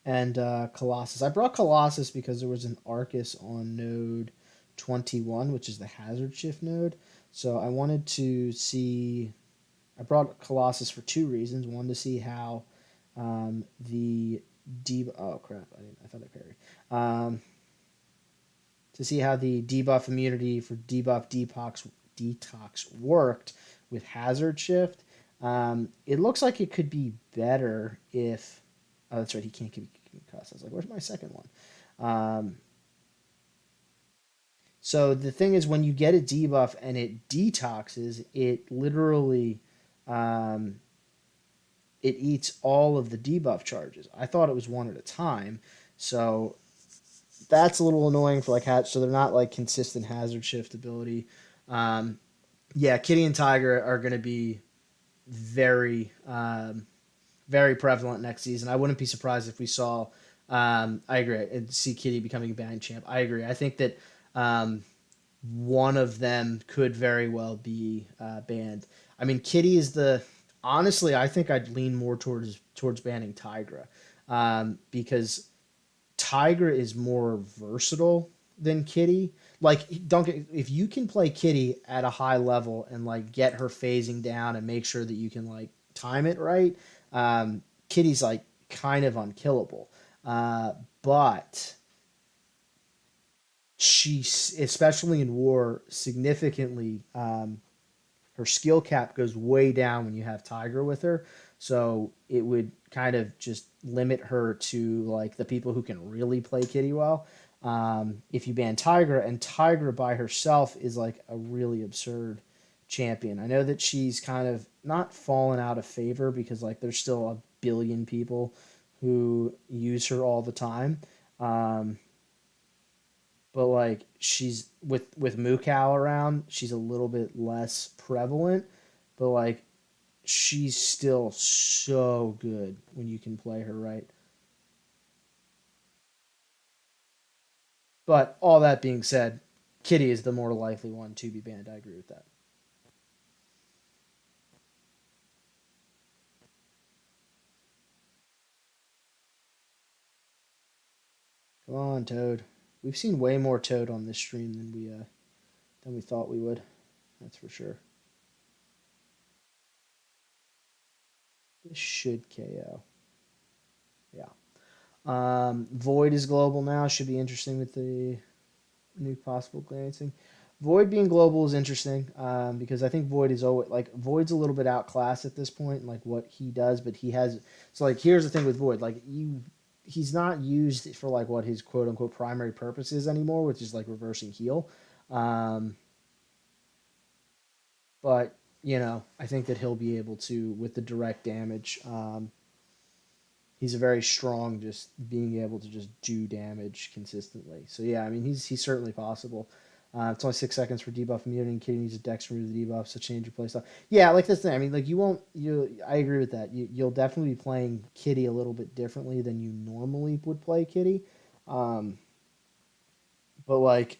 And Colossus. I brought Colossus because there was an Arcus on node 21, which is the hazard shift node. So I wanted to see. I brought Colossus for two reasons. One, to see how the oh crap! I thought I parried. To see how the debuff immunity for debuff detox worked with hazard shift. It looks like it could be better if. Oh, that's right. He can't keep concussed. I was like, where's my second one? So the thing is, when you get a debuff and it detoxes, it literally um, it eats all of the debuff charges. I thought it was one at a time, so that's a little annoying for like hatch. So they're not like consistent hazard shift ability. Um, yeah, Kitty and Tiger are going to be very very prevalent next season. I wouldn't be surprised if we saw. I agree. And see Kitty becoming a band champ. I agree. I think that um, one of them could very well be banned. I mean, Kitty is the. Honestly, I think I'd lean more towards banning Tigra, because Tigra is more versatile than Kitty. Like, don't get, if you can play Kitty at a high level and like get her phasing down and make sure that you can like time it right, Kitty's like kind of unkillable. But she, especially in war, significantly her skill cap goes way down when you have Tiger with her. So it would kind of just limit her to like the people who can really play Kitty well. If you ban Tigra, and Tigra by herself is like a really absurd champion. I know that she's kind of not fallen out of favor because like there's still a billion people who use her all the time. Um, but like she's with Mukau around, she's a little bit less prevalent, but like she's still so good when you can play her right. But all that being said, Kitty is the more likely one to be banned. I agree with that. Come on, Toad. We've seen way more Toad on this stream than we thought we would. That's for sure. This should KO. Yeah. Void is global now. Should be interesting with the new possible glancing. Void being global is interesting because I think Void is always like Void's a little bit outclassed at this point, like what he does, but he has. So like here's the thing with Void, like he's not used for like what his quote unquote primary purpose is anymore, which is like reversing heal. Um, but I think that he'll be able to with the direct damage. He's a very strong, just being able to just do damage consistently. So yeah, I mean he's certainly possible. It's only 6 seconds for debuff immunity. And Kitty needs a dex to remove the debuff, so change your playstyle. Yeah, like this thing. I mean, like you won't. I agree with that. You'll definitely be playing Kitty a little bit differently than you normally would play Kitty. Um, but like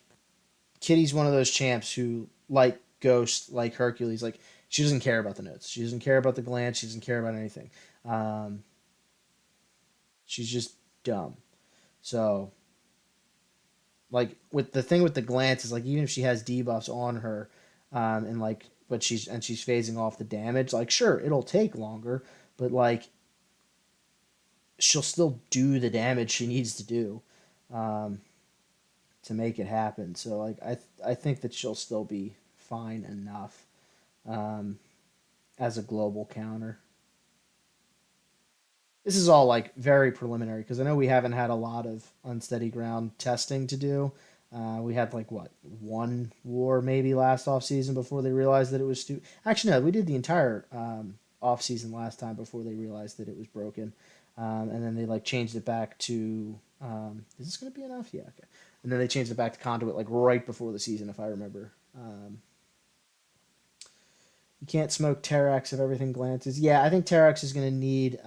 Kitty's one of those champs who, like Ghost, like Hercules, like she doesn't care about the notes. She doesn't care about the glance. She doesn't care about anything. Um, she's just dumb. So like with the thing with the glance is like even if she has debuffs on her, and like but she's phasing off the damage, like sure it'll take longer, but like she'll still do the damage she needs to do, um, to make it happen. So like I think that she'll still be fine enough, um, as a global counter. This is all like very preliminary because I know we haven't had a lot of unsteady ground testing to do. We had like what one war maybe last off season before they realized that it was stupid. Actually, no, we did the entire off season last time before they realized that it was broken, and then they like changed it back to. Is this going to be enough? Yeah, okay. And then they changed it back to conduit like right before the season, if I remember. You can't smoke Terrax if everything glances. Yeah, I think Terrax is going to need.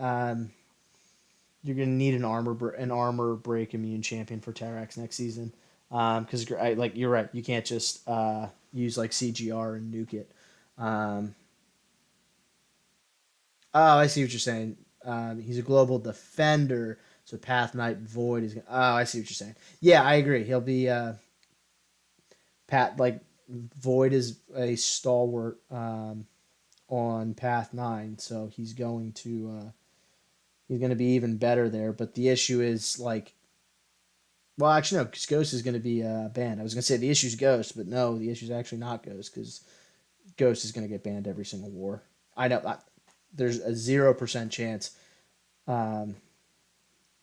You're going to need an armor break immune champion for Terrax next season. Because like you're right, you can't just use like CGR and nuke it. Um, oh, I see what you're saying. He's a global defender, so Path Knight Void is. Oh, I see what you're saying. Yeah, I agree. He'll be Pat like Void is a stalwart on Path 9, so he's going to be even better there. But the issue is like, well, actually no, because Ghost is going to be banned. I was going to say the issue is Ghost, but no, the issue is actually not Ghost because Ghost is going to get banned every single war. I know there's a 0% chance um,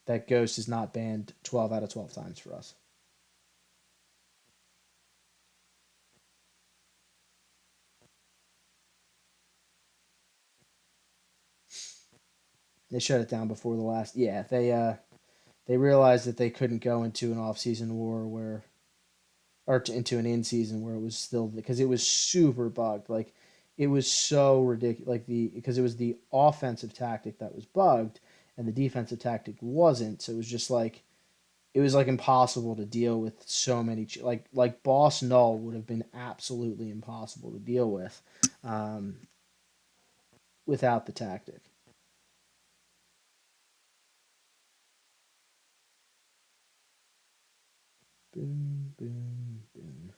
that Ghost is not banned 12 out of 12 times for us. They shut it down before the last. Yeah, they realized that they couldn't go into an off-season war where or into an in season where it was still because it was super bugged. Like it was so ridiculous. Like the because it was the offensive tactic that was bugged and the defensive tactic wasn't. So it was just like it was like impossible to deal with so many. Like Boss Null would have been absolutely impossible to deal with um, without the tactic. Boom, boom, boom.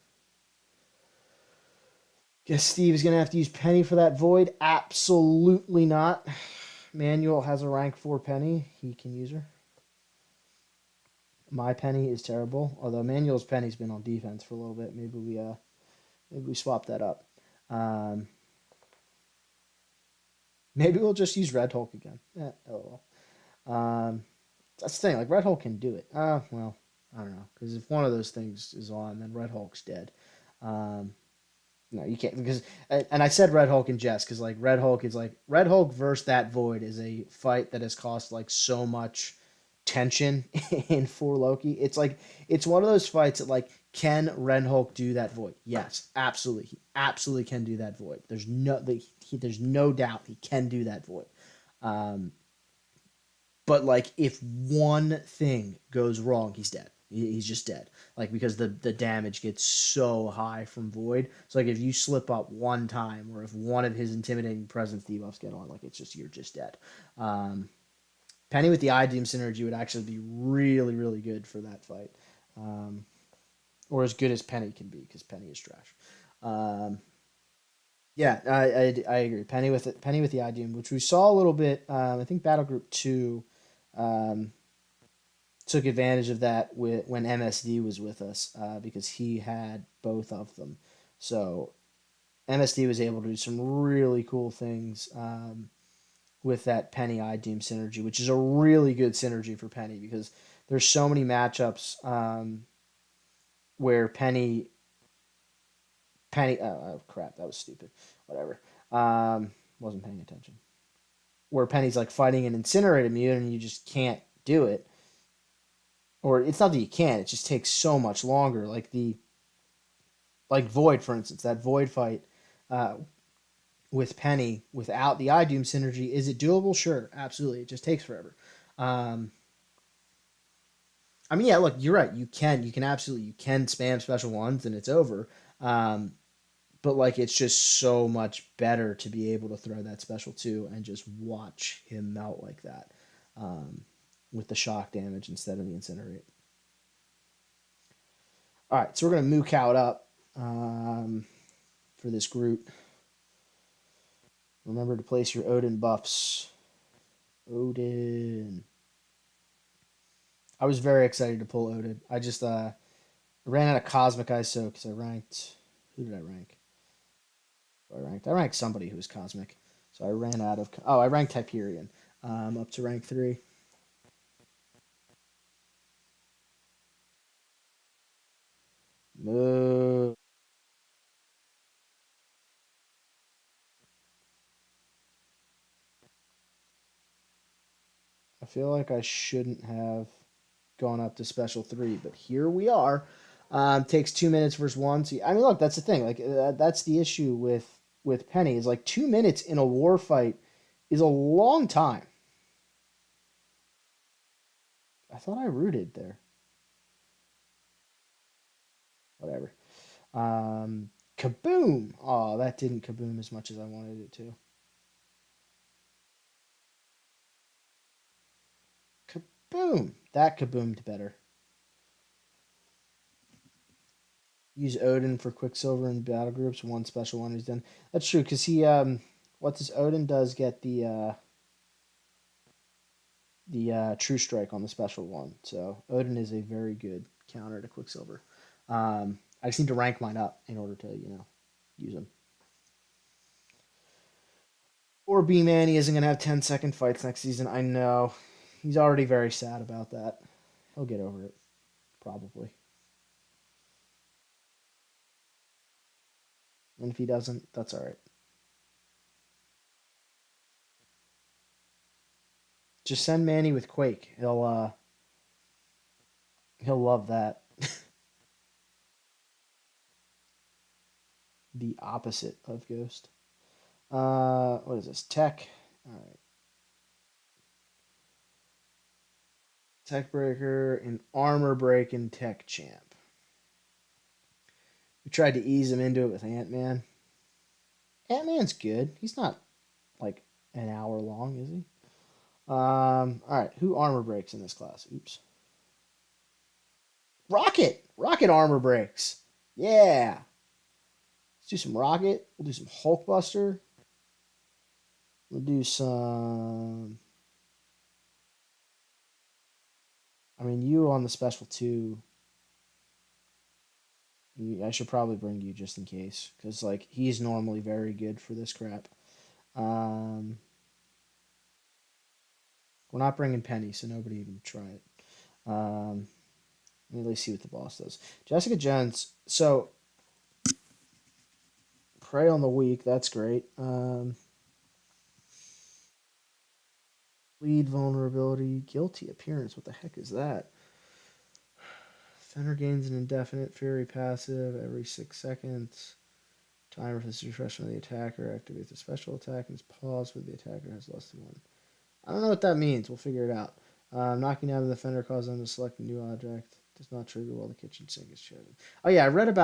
Guess Steve's gonna have to use Penny for that void. Absolutely not. Manuel has a rank 4 Penny. He can use her. My Penny is terrible. Although Manuel's Penny's been on defense for a little bit. Maybe we swap that up. Um, maybe we'll just use Red Hulk again. Oh well. That's the thing. Like Red Hulk can do it. Well, I don't know because if one of those things is on, then Red Hulk's dead. Um, No, you can't because and I said Red Hulk in jest because like Red Hulk is like Red Hulk versus that Void is a fight that has cost like so much tension in for Loki. It's like it's one of those fights that like can Red Hulk do that Void? Yes, absolutely. He absolutely can do that Void. There's no doubt he can do that Void. Um, but like if one thing goes wrong, he's dead. He's just dead. Like because the damage gets so high from Void. So like if you slip up one time, or if one of his intimidating presence debuffs get on, like it's just you're just dead. Um, Penny with the Ideum synergy would actually be really really good for that fight, um, or as good as Penny can be because Penny is trash. Um, yeah, I agree. Penny with the Ideum, which we saw a little bit. I think Battle Group 2 um, took advantage of that when MSD was with us because he had both of them. So MSD was able to do some really cool things with that Penny Ideum synergy, which is a really good synergy for Penny because there's so many matchups where Penny oh crap that was stupid whatever wasn't paying attention where Penny's like fighting an incinerate immune and you just can't do it or it's not that you can't it just takes so much longer like Void, for instance, that Void fight uh, with Penny without the iDoom synergy, is it doable? Sure, absolutely. It just takes forever. Um, I mean, yeah, look, you're right. You can spam special ones and it's over. Um, but like, it's just so much better to be able to throw that special two and just watch him melt like that um, with the shock damage instead of the incinerate. All right, so we're gonna mook out up for this group. Remember to place your Odin buffs. Odin. I was very excited to pull Odin. I just ran out of Cosmic ISO because I ranked. Who did I rank? I ranked somebody who was Cosmic. So I ran out of. Oh, I ranked Hyperion up to rank 3. Moo. I feel like I shouldn't have gone up to special 3, but here we are. Takes 2 minutes versus one. So I mean, look, that's the thing. Like that's the issue with. with Penny is like 2 minutes in a war fight is a long time. I thought I rooted there. Whatever. Kaboom! Oh, that didn't kaboom as much as I wanted it to. Kaboom! That kaboomed better. Use Odin for Quicksilver in battle groups. One special one he's done. That's true because he what's his Odin does get the True Strike on the special one. So Odin is a very good counter to Quicksilver. I just need to rank mine up in order to use him. Or B Man, he isn't gonna have 10-second fights next season. I know. He's already very sad about that. He'll get over it, probably. And if he doesn't, that's all right. Just send Manny with Quake. He'll love that. The opposite of Ghost. What is this? Tech. All right. Tech Breaker and Armor Break and Tech Champ. We tried to ease him into it with Ant Man. Ant Man's good. He's not like an hour long, is he? All right. Who armor breaks in this class? Oops. Rocket. Rocket armor breaks. Yeah. Let's do some Rocket. We'll do some Hulkbuster. We'll do some. I mean, you on the special two. I should probably bring you just in case, because like he's normally very good for this crap. Um, we're not bringing Penny, so nobody even try it. Let me at least see what the boss does. Jessica Jones. So prey on the weak. That's great. Lead vulnerability. Guilty appearance. What the heck is that? Fender gains an indefinite Fury passive every 6 seconds. Timer for this refreshment of the attacker. Activates a special attack and is paused when the attacker has less than one. I don't know what that means. We'll figure it out. Knocking down the fender causes them to select a new object. Does not trigger while the kitchen sink is chosen. Oh yeah, I read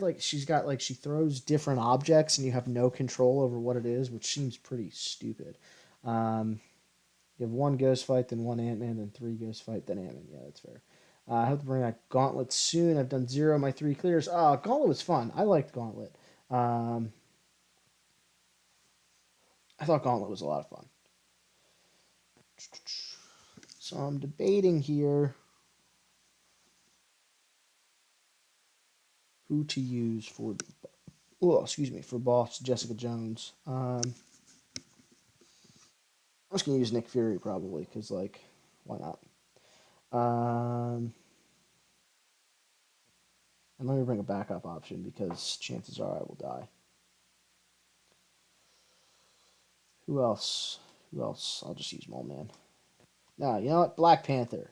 like she's got like she throws different objects and you have no control over what it is, which seems pretty stupid. You have one ghost fight, then one Ant Man, then three ghost fight, then Ant Man. Yeah, that's fair. I hope to bring out Gauntlet soon. I've done 0 of my 3 clears. Oh, Gauntlet was fun. I liked Gauntlet. Um, I thought Gauntlet was a lot of fun. So I'm debating here who to use for the for boss Jessica Jones. I'm just gonna use Nick Fury probably because like why not? And let me bring a backup option because chances are I will die. Who else? Who else? I'll just use Mole Man. No, you know what? Black Panther.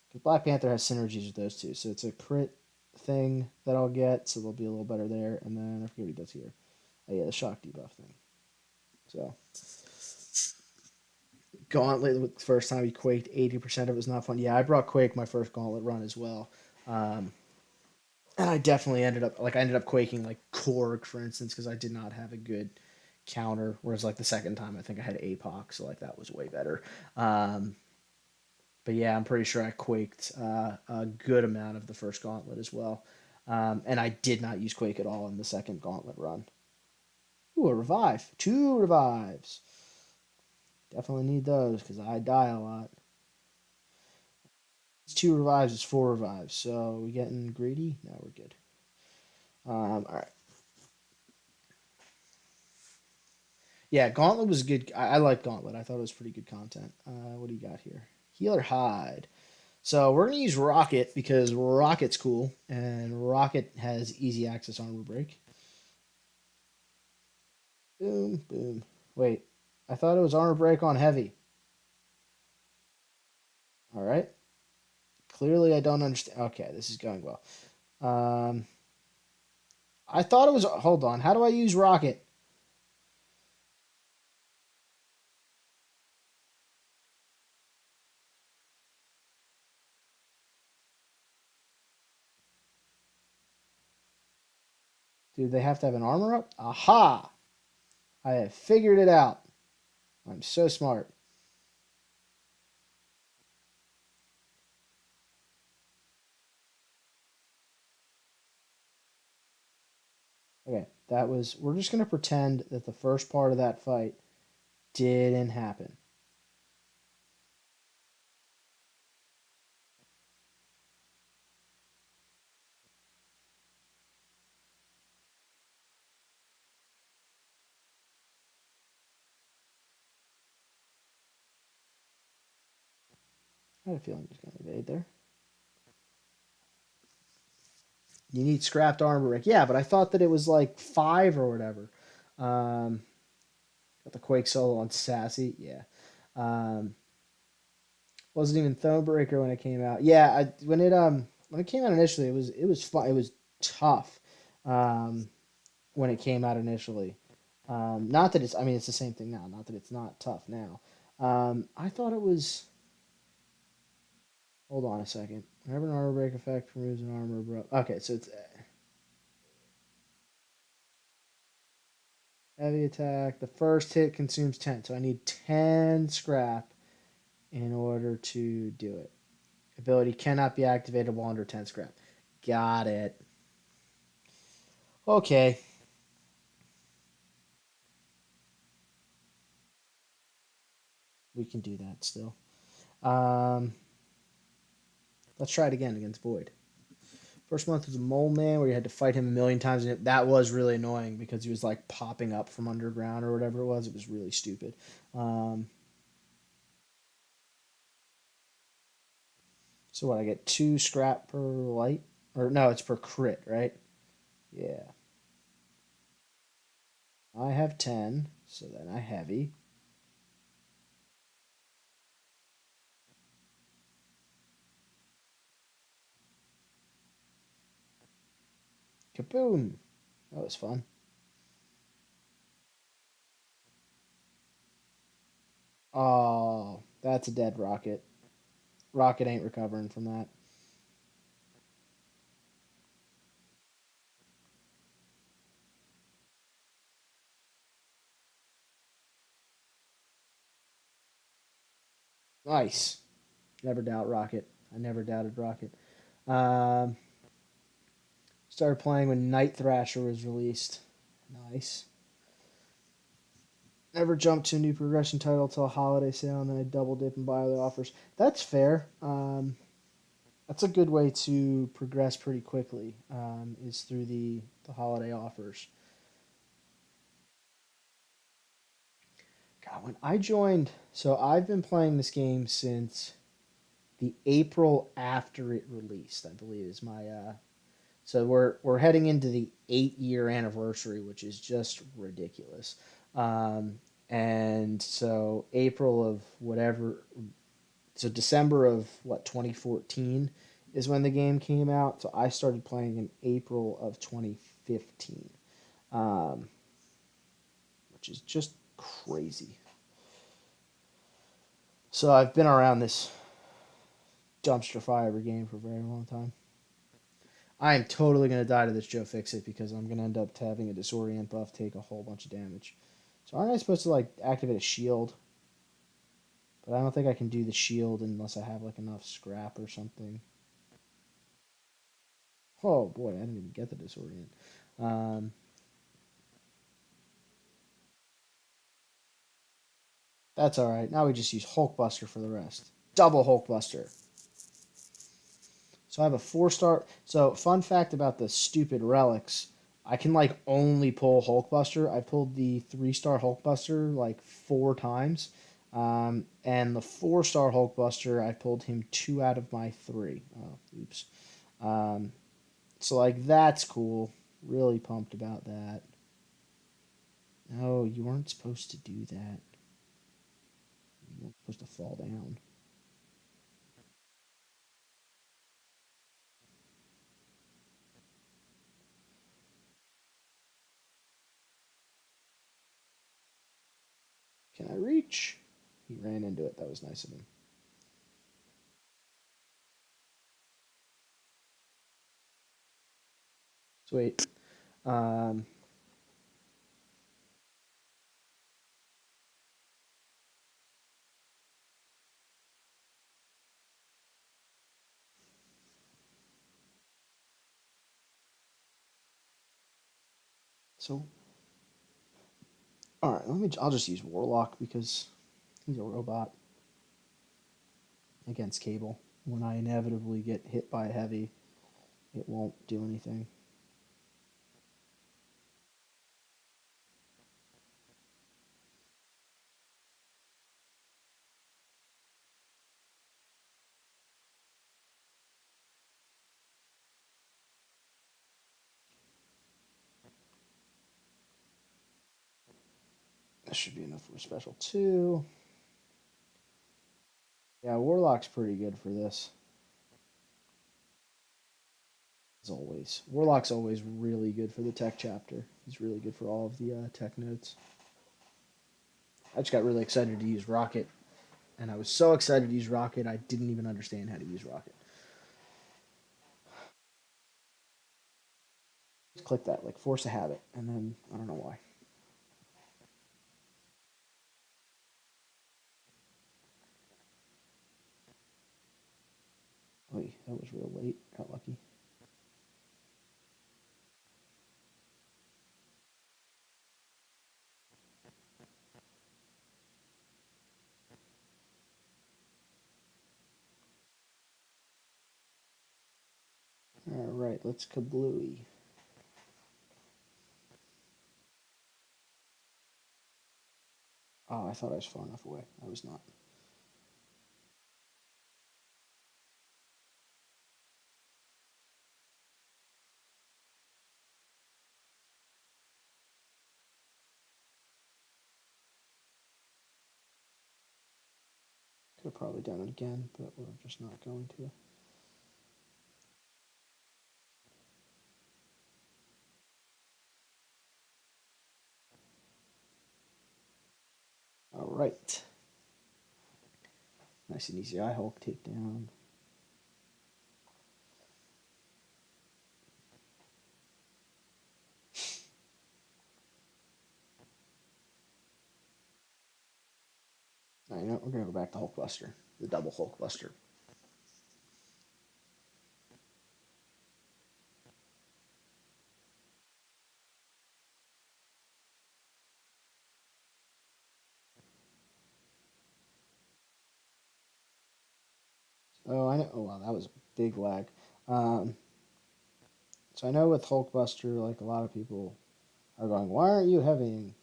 Because Black Panther has synergies with those two. So it's a crit thing that I'll get, so they'll be a little better there. And then I forget what he does here. Oh yeah, the shock debuff thing. So Gauntlet, the first time he quaked, 80% of it was not fun. Yeah, I brought Quake my first Gauntlet run as well. And I definitely ended up quaking like Korg, for instance, because I did not have a good counter. Whereas like the second time I think I had APOC, so like that was way better. But yeah, I'm pretty sure I quaked a good amount of the first Gauntlet as well. And I did not use Quake at all in the second Gauntlet run. Ooh, a revive. 2 revives. Definitely need those because I die a lot. It's 2 revives, it's 4 revives. So we getting greedy? No, we're good. All right. Yeah, Gauntlet was good. I like Gauntlet. I thought it was pretty good content. What do you got here? Healer Hide. So we're gonna use Rocket because Rocket's cool, and Rocket has easy access armor break. Boom, boom. Wait, I thought it was armor break on heavy. All right. Clearly, I don't understand. Okay, this is going well. I thought it was. Hold on. How do I use Rocket? Do they have to have an armor up? Aha! I have figured it out. I'm so smart. Okay, that was. We're just gonna pretend that the first part of that fight didn't happen. I had a feeling he was gonna evade there. You need scrapped armor, Rick. Yeah, but I thought that it was like 5 or whatever. Um, got the Quake solo on Sassy. Yeah. Um, wasn't even Thronebreaker when it came out. Yeah, when it came out initially, it was fun. It was tough when it came out initially. Not that it's. I mean, it's the same thing now. Not that it's not tough now. I thought it was. Hold on a second. Whenever an armor break effect removes an armor, bro. Okay, so it's heavy attack. The first hit consumes 10, so I need 10 scrap in order to do it. Ability cannot be activated while under 10 scrap. Got it. Okay. We can do that still. Um, let's try it again against Void. First month was a Mole Man where you had to fight him a million times, and that was really annoying because he was like popping up from underground or whatever it was. It was really stupid. Um, so what? I get 2 scrap per light, or no? It's per crit, right? Yeah. I have 10, so then I heavy. Kaboom! That was fun. Oh, that's a dead rocket. Rocket ain't recovering from that. Nice. Never doubt Rocket. I never doubted Rocket. Um, started playing when Night Thrasher was released. Nice. Never jumped to a new progression title till a holiday sale, and then I double dip and buy the offers. That's fair. That's a good way to progress pretty quickly. Is through the holiday offers. God, when I joined, so I've been playing this game since the April after it released. I believe is my. So we're heading into the 8 year anniversary, which is just ridiculous. And so April of whatever, so December of what 2014 is when the game came out. So I started playing in April of 2015, um, which is just crazy. So I've been around this dumpster fire game for a very long time. I am totally going to die to this Joe Fixit because I'm going to end up having a disorient buff take a whole bunch of damage. So aren't I supposed to like activate a shield? But I don't think I can do the shield unless I have like enough scrap or something. Oh boy, I didn't even get the disorient. Um, that's all right. Now we just use Hulkbuster for the rest. Double Hulkbuster. So I have a 4 star. So fun fact about the stupid relics, I can like only pull Hulkbuster. I pulled the 3 star Hulkbuster like 4 times, and the 4 star Hulkbuster I pulled him 2 out of my 3. Oh, oops. Um, so like that's cool. Really pumped about that. No, you weren't supposed to do that. You weren't supposed to fall down. Can I reach? He ran into it. That was nice of him. Sweet. Um, so, all right, I'll just use Warlock because he's a robot against Cable. When I inevitably get hit by a heavy, it won't do anything. That should be enough for a special two. Yeah, Warlock's pretty good for this. As always, Warlock's always really good for the tech chapter. He's really good for all of the tech notes. I just got really excited to use Rocket, and I was so excited to use Rocket, I didn't even understand how to use Rocket. Just click that, like force a habit, and then I don't know why. Wait, that was real late. Got lucky. All right, let's kablooey. Oh, I thought I was far enough away. I was not. Could have probably done it again, but we're just not going to. All right. Nice and easy. I Hulk takedown. Now, you know, we're going to go back to Hulkbuster. The double Hulkbuster. Oh, I know. Oh, wow, that was a big lag. Um, so I know with Hulkbuster, like a lot of people are going, why aren't you heavying?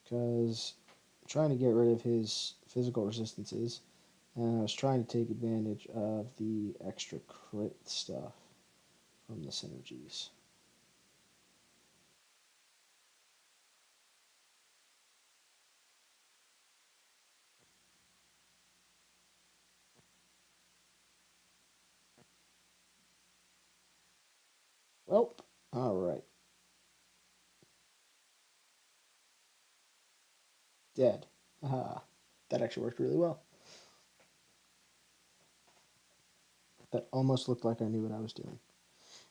Because I'm trying to get rid of his physical resistances, and I was trying to take advantage of the extra crit stuff from the synergies. Well, all right. Dead. Ah, that actually worked really well. That almost looked like I knew what I was doing.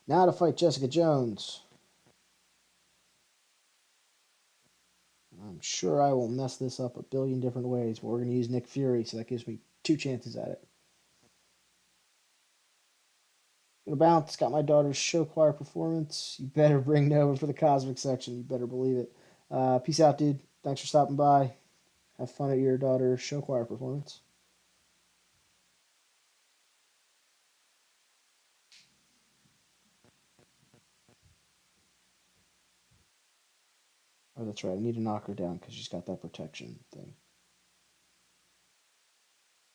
Now to fight Jessica Jones. I'm sure I will mess this up a billion different ways, but we're going to use Nick Fury, so that gives me two chances at it. Gonna bounce. Got my daughter's show choir performance. You better bring Nova for the Cosmic section. You better believe it. Peace out, dude. Thanks for stopping by. Have fun at your daughter's show choir performance. Oh, that's right. I need to knock her down because she's got that protection thing.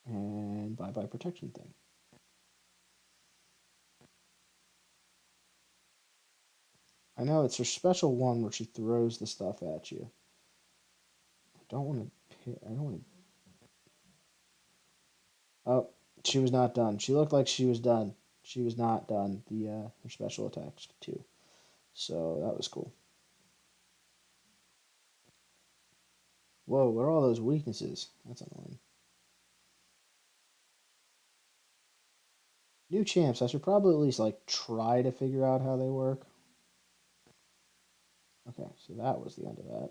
And bye bye protection thing. I know it's her special one where she throws the stuff at you. I don't want to. I don't want to. Oh, she was not done. She looked like she was done. She was not done. The her special attacks too. So that was cool. Whoa, what are all those weaknesses? That's annoying. New champs. I should probably at least like try to figure out how they work. Okay, so that was the end of that.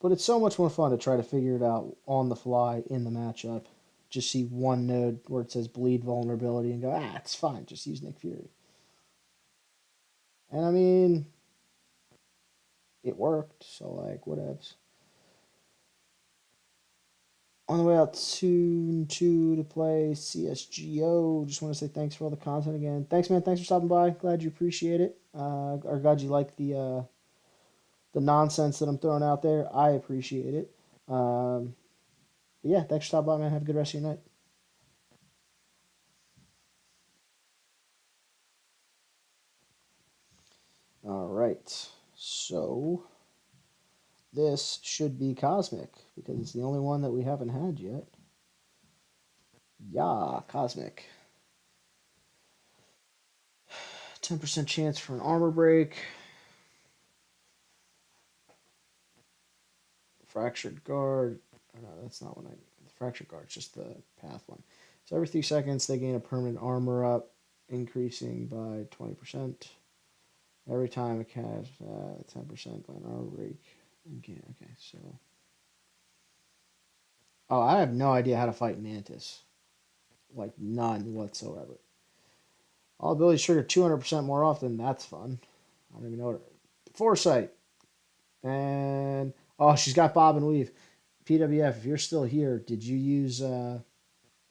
But it's so much more fun to try to figure it out on the fly in the matchup. Just see one node where it says bleed vulnerability and go, it's fine, just use Nick Fury. And I mean, it worked, so like, whatevs. On the way out soon to play CSGO. Just want to say thanks for all the content again. Thanks, man. Thanks for stopping by. Glad you appreciate it. Or glad you like the nonsense that I'm throwing out there. I appreciate it. But yeah, thanks for stopping by, man. Have a good rest of your night. All right. So this should be Cosmic because it's the only one that we haven't had yet. Yeah, Cosmic. 10% chance for an armor break. Fractured guard. Oh, no, that's not what I. The fractured guard is just the path one. So every 3 seconds they gain a permanent armor up, increasing by 20%. Every time it casts 10% by an armor break. Again, okay, so. Oh, I have no idea how to fight Mantis. Like none whatsoever. All abilities trigger 200% more often. That's fun. I don't even know what. Foresight. And. Oh, she's got Bob and Weave. PWF, if you're still here, did you use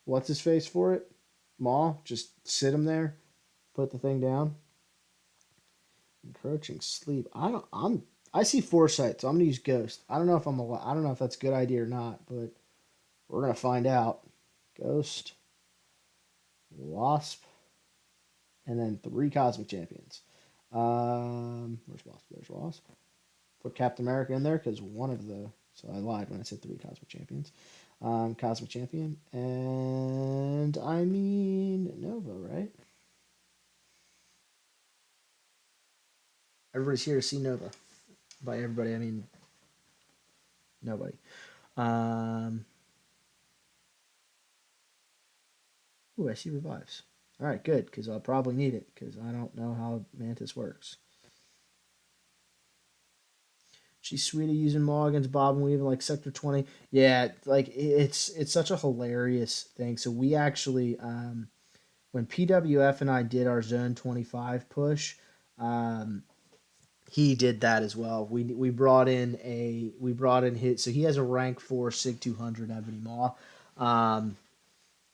what's his face for it? Maw, just sit him there, put the thing down. Encroaching sleep. I see foresight, so I'm gonna use ghost. I don't know if I don't know if that's a good idea or not, but we're gonna find out. Ghost, wasp, and then 3 cosmic champions. Where's wasp? There's wasp. Put Captain America in there because one of the. So I lied when I said 3 cosmic champions. Cosmic champion, and I mean Nova, right? Everybody's here to see Nova. By everybody, I mean nobody. Um, ooh, I see revives. All right, good, because I'll probably need it, because I don't know how Mantis works. She's sweet at using Maw against Bob and Weave in like Sector 20. Yeah, like it's such a hilarious thing. So we actually, when PWF and I did our Zone 25 push, um, he did that as well. We brought in his, so he has a rank 4 Sig 200 Ebony Maw. Um,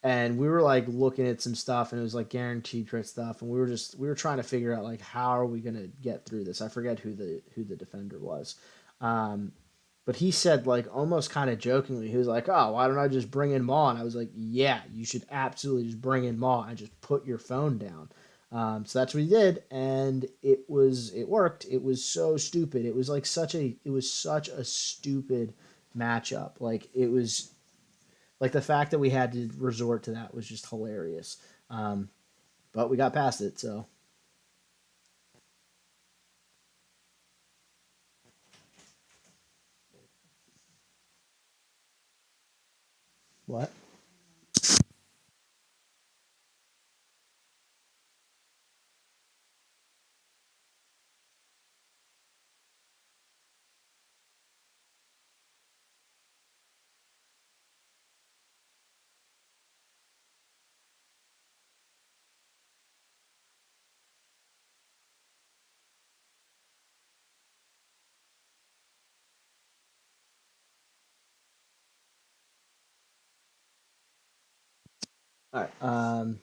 and we were like looking at some stuff and it was like guaranteed crit stuff and we were trying to figure out like how are we going to get through this. I forget who the defender was. um but he said like almost kind of jokingly, he was like, oh, why don't I just bring in Maw? And I was like, yeah, you should absolutely just bring in Maw and just put your phone down. So that's what he did, and it worked. It was so stupid. It was such a stupid matchup. Like it was like the fact that we had to resort to that was just hilarious. Um, but we got past it. So what? All right.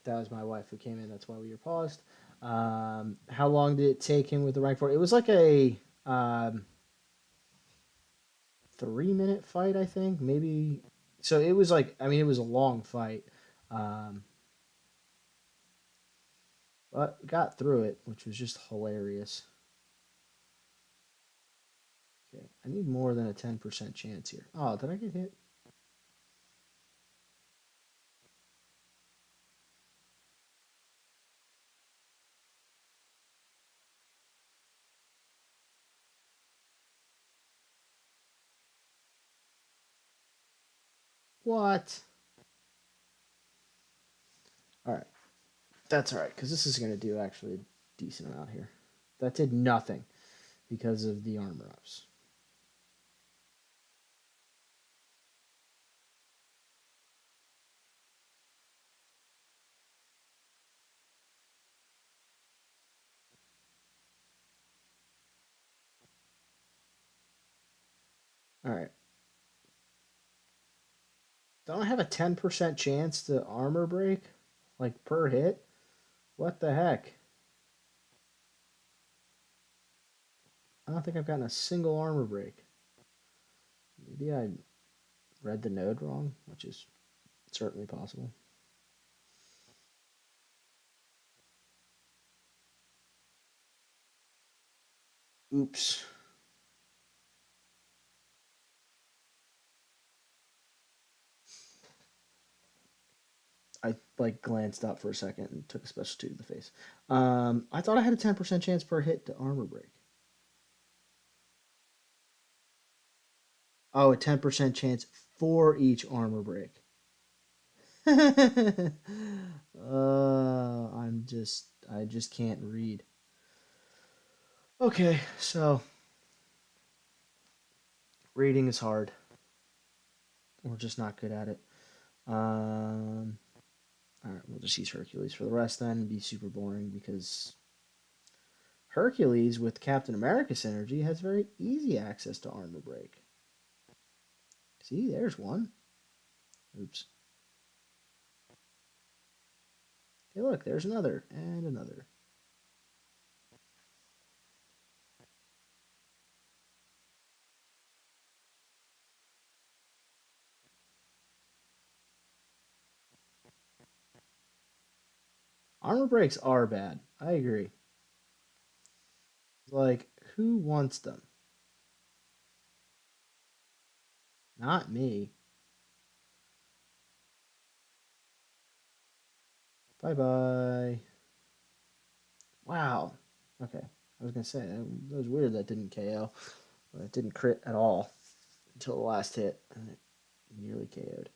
That was my wife who came in. That's why we were paused. How long did it take him with the rank four? It was like a 3 minute fight, I think. Maybe. So it was like, I mean, it was a long fight. Um, but we got through it, which was just hilarious. Okay. I need more than a 10% chance here. Oh, did I get hit? What? All right. That's all right, because this is going to do actually a decent amount here. That did nothing because of the armor ups. All right. Don't I have a 10% chance to armor break? Like per hit? What the heck? I don't think I've gotten a single armor break. Maybe I read the node wrong, which is certainly possible. Oops. I like glanced up for a second and took a special two to the face. I thought I had a 10% chance per hit to armor break. Oh, a 10% chance for each armor break. I just can't read. Okay, so reading is hard. We're just not good at it. All right, we'll just use Hercules for the rest then and be super boring because Hercules with Captain America synergy has very easy access to armor break. See, there's one. Oops. Hey, look, there's another and another. Armor breaks are bad. I agree. Like, who wants them? Not me. Bye bye. Wow. Okay. I was gonna say that was weird that didn't KO, but it didn't crit at all until the last hit, and it nearly KO'd.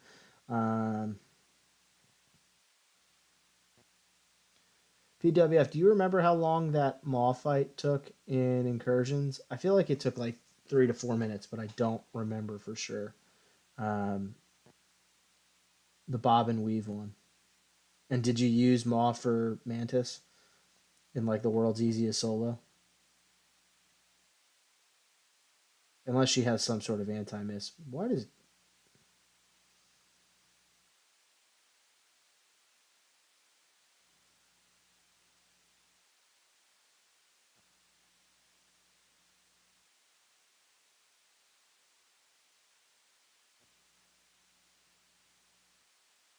PWF, do you remember how long that Maw fight took in Incursions? I feel like it took like 3 to 4 minutes, but I don't remember for sure. Um, the Bob and Weave one. And did you use Maw for Mantis in like the world's easiest solo? Unless she has some sort of anti-miss. What is...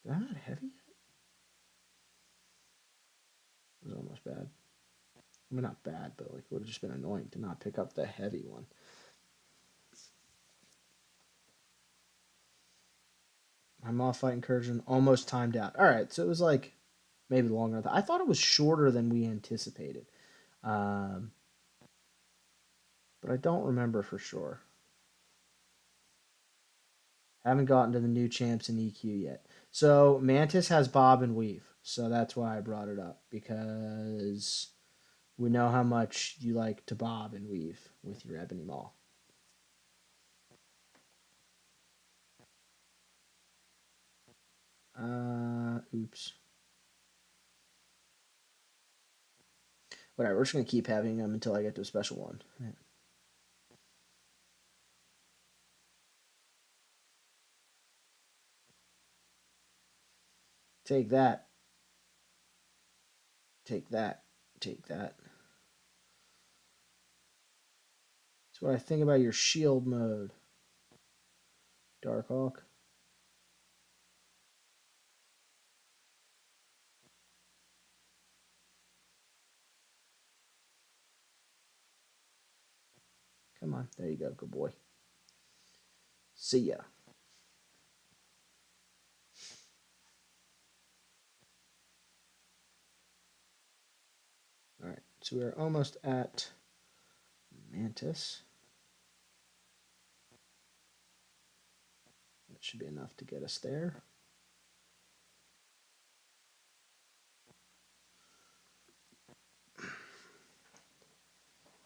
Did I not heavy yet? It was almost bad. I mean, not bad, but like it would have just been annoying to not pick up the heavy one. My Maw fight incursion almost timed out. All right, so it was like maybe longer. I thought it was shorter than we anticipated, um, but I don't remember for sure. Haven't gotten to the new champs in EQ yet. So Mantis has Bob and Weave, so that's why I brought it up because we know how much you like to bob and weave with your Ebony Maw. Oops. Whatever, we're just gonna keep having them until I get to a special one. Yeah. Take that. Take that. Take that. That's what I think about your shield mode, Darkhawk. Come on, there you go, good boy. See ya. All right, so we are almost at Mantis. That should be enough to get us there.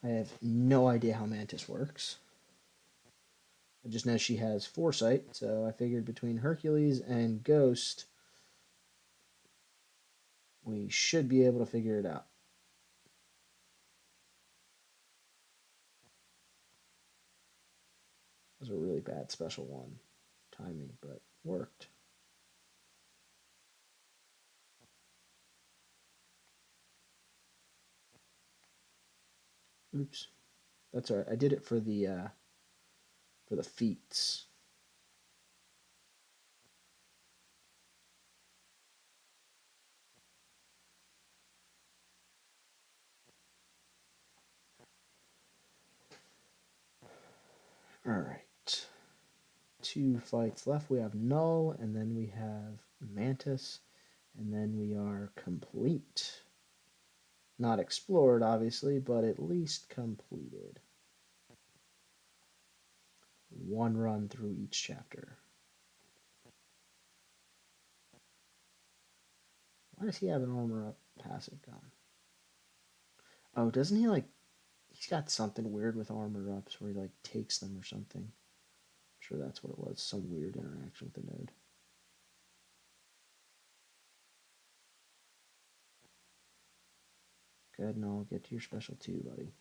I have no idea how Mantis works. I just know she has foresight, so I figured between Hercules and Ghost, we should be able to figure it out. It was a really bad special one timing, but worked. Oops. That's all right. I did it for the feats. All right. 2 fights left. We have Null, and then we have Mantis, and then we are complete. Not explored, obviously, but at least completed. 1 run through each chapter. Why does he have an armor up passive gun? Oh, doesn't he like? He's got something weird with armor ups where he like takes them or something. I'm sure that's what it was. Some weird interaction with the node. Go ahead and I'll get to your special 2, buddy.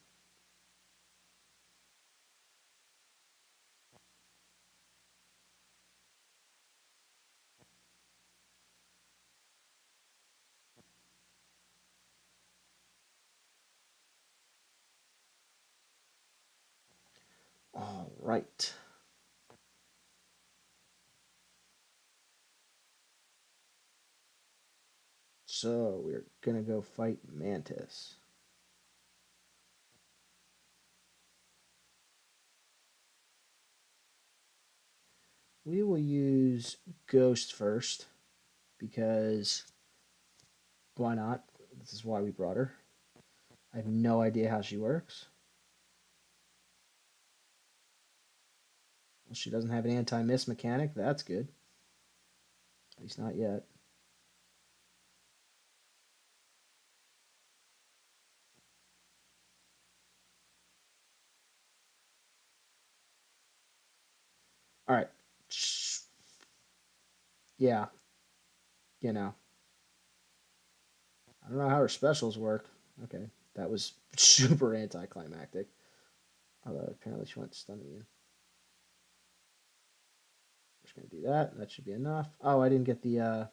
All right. So we're gonna go fight Mantis. We will use Ghost first because why not? This is why we brought her. I have no idea how she works. Well, she doesn't have an anti-miss mechanic. That's good. At least not yet. All right. Yeah, you know. I don't know how her specials work. Okay, that was super anticlimactic. Although apparently she went stun immune. We're just gonna do that. That should be enough. Oh, I didn't get the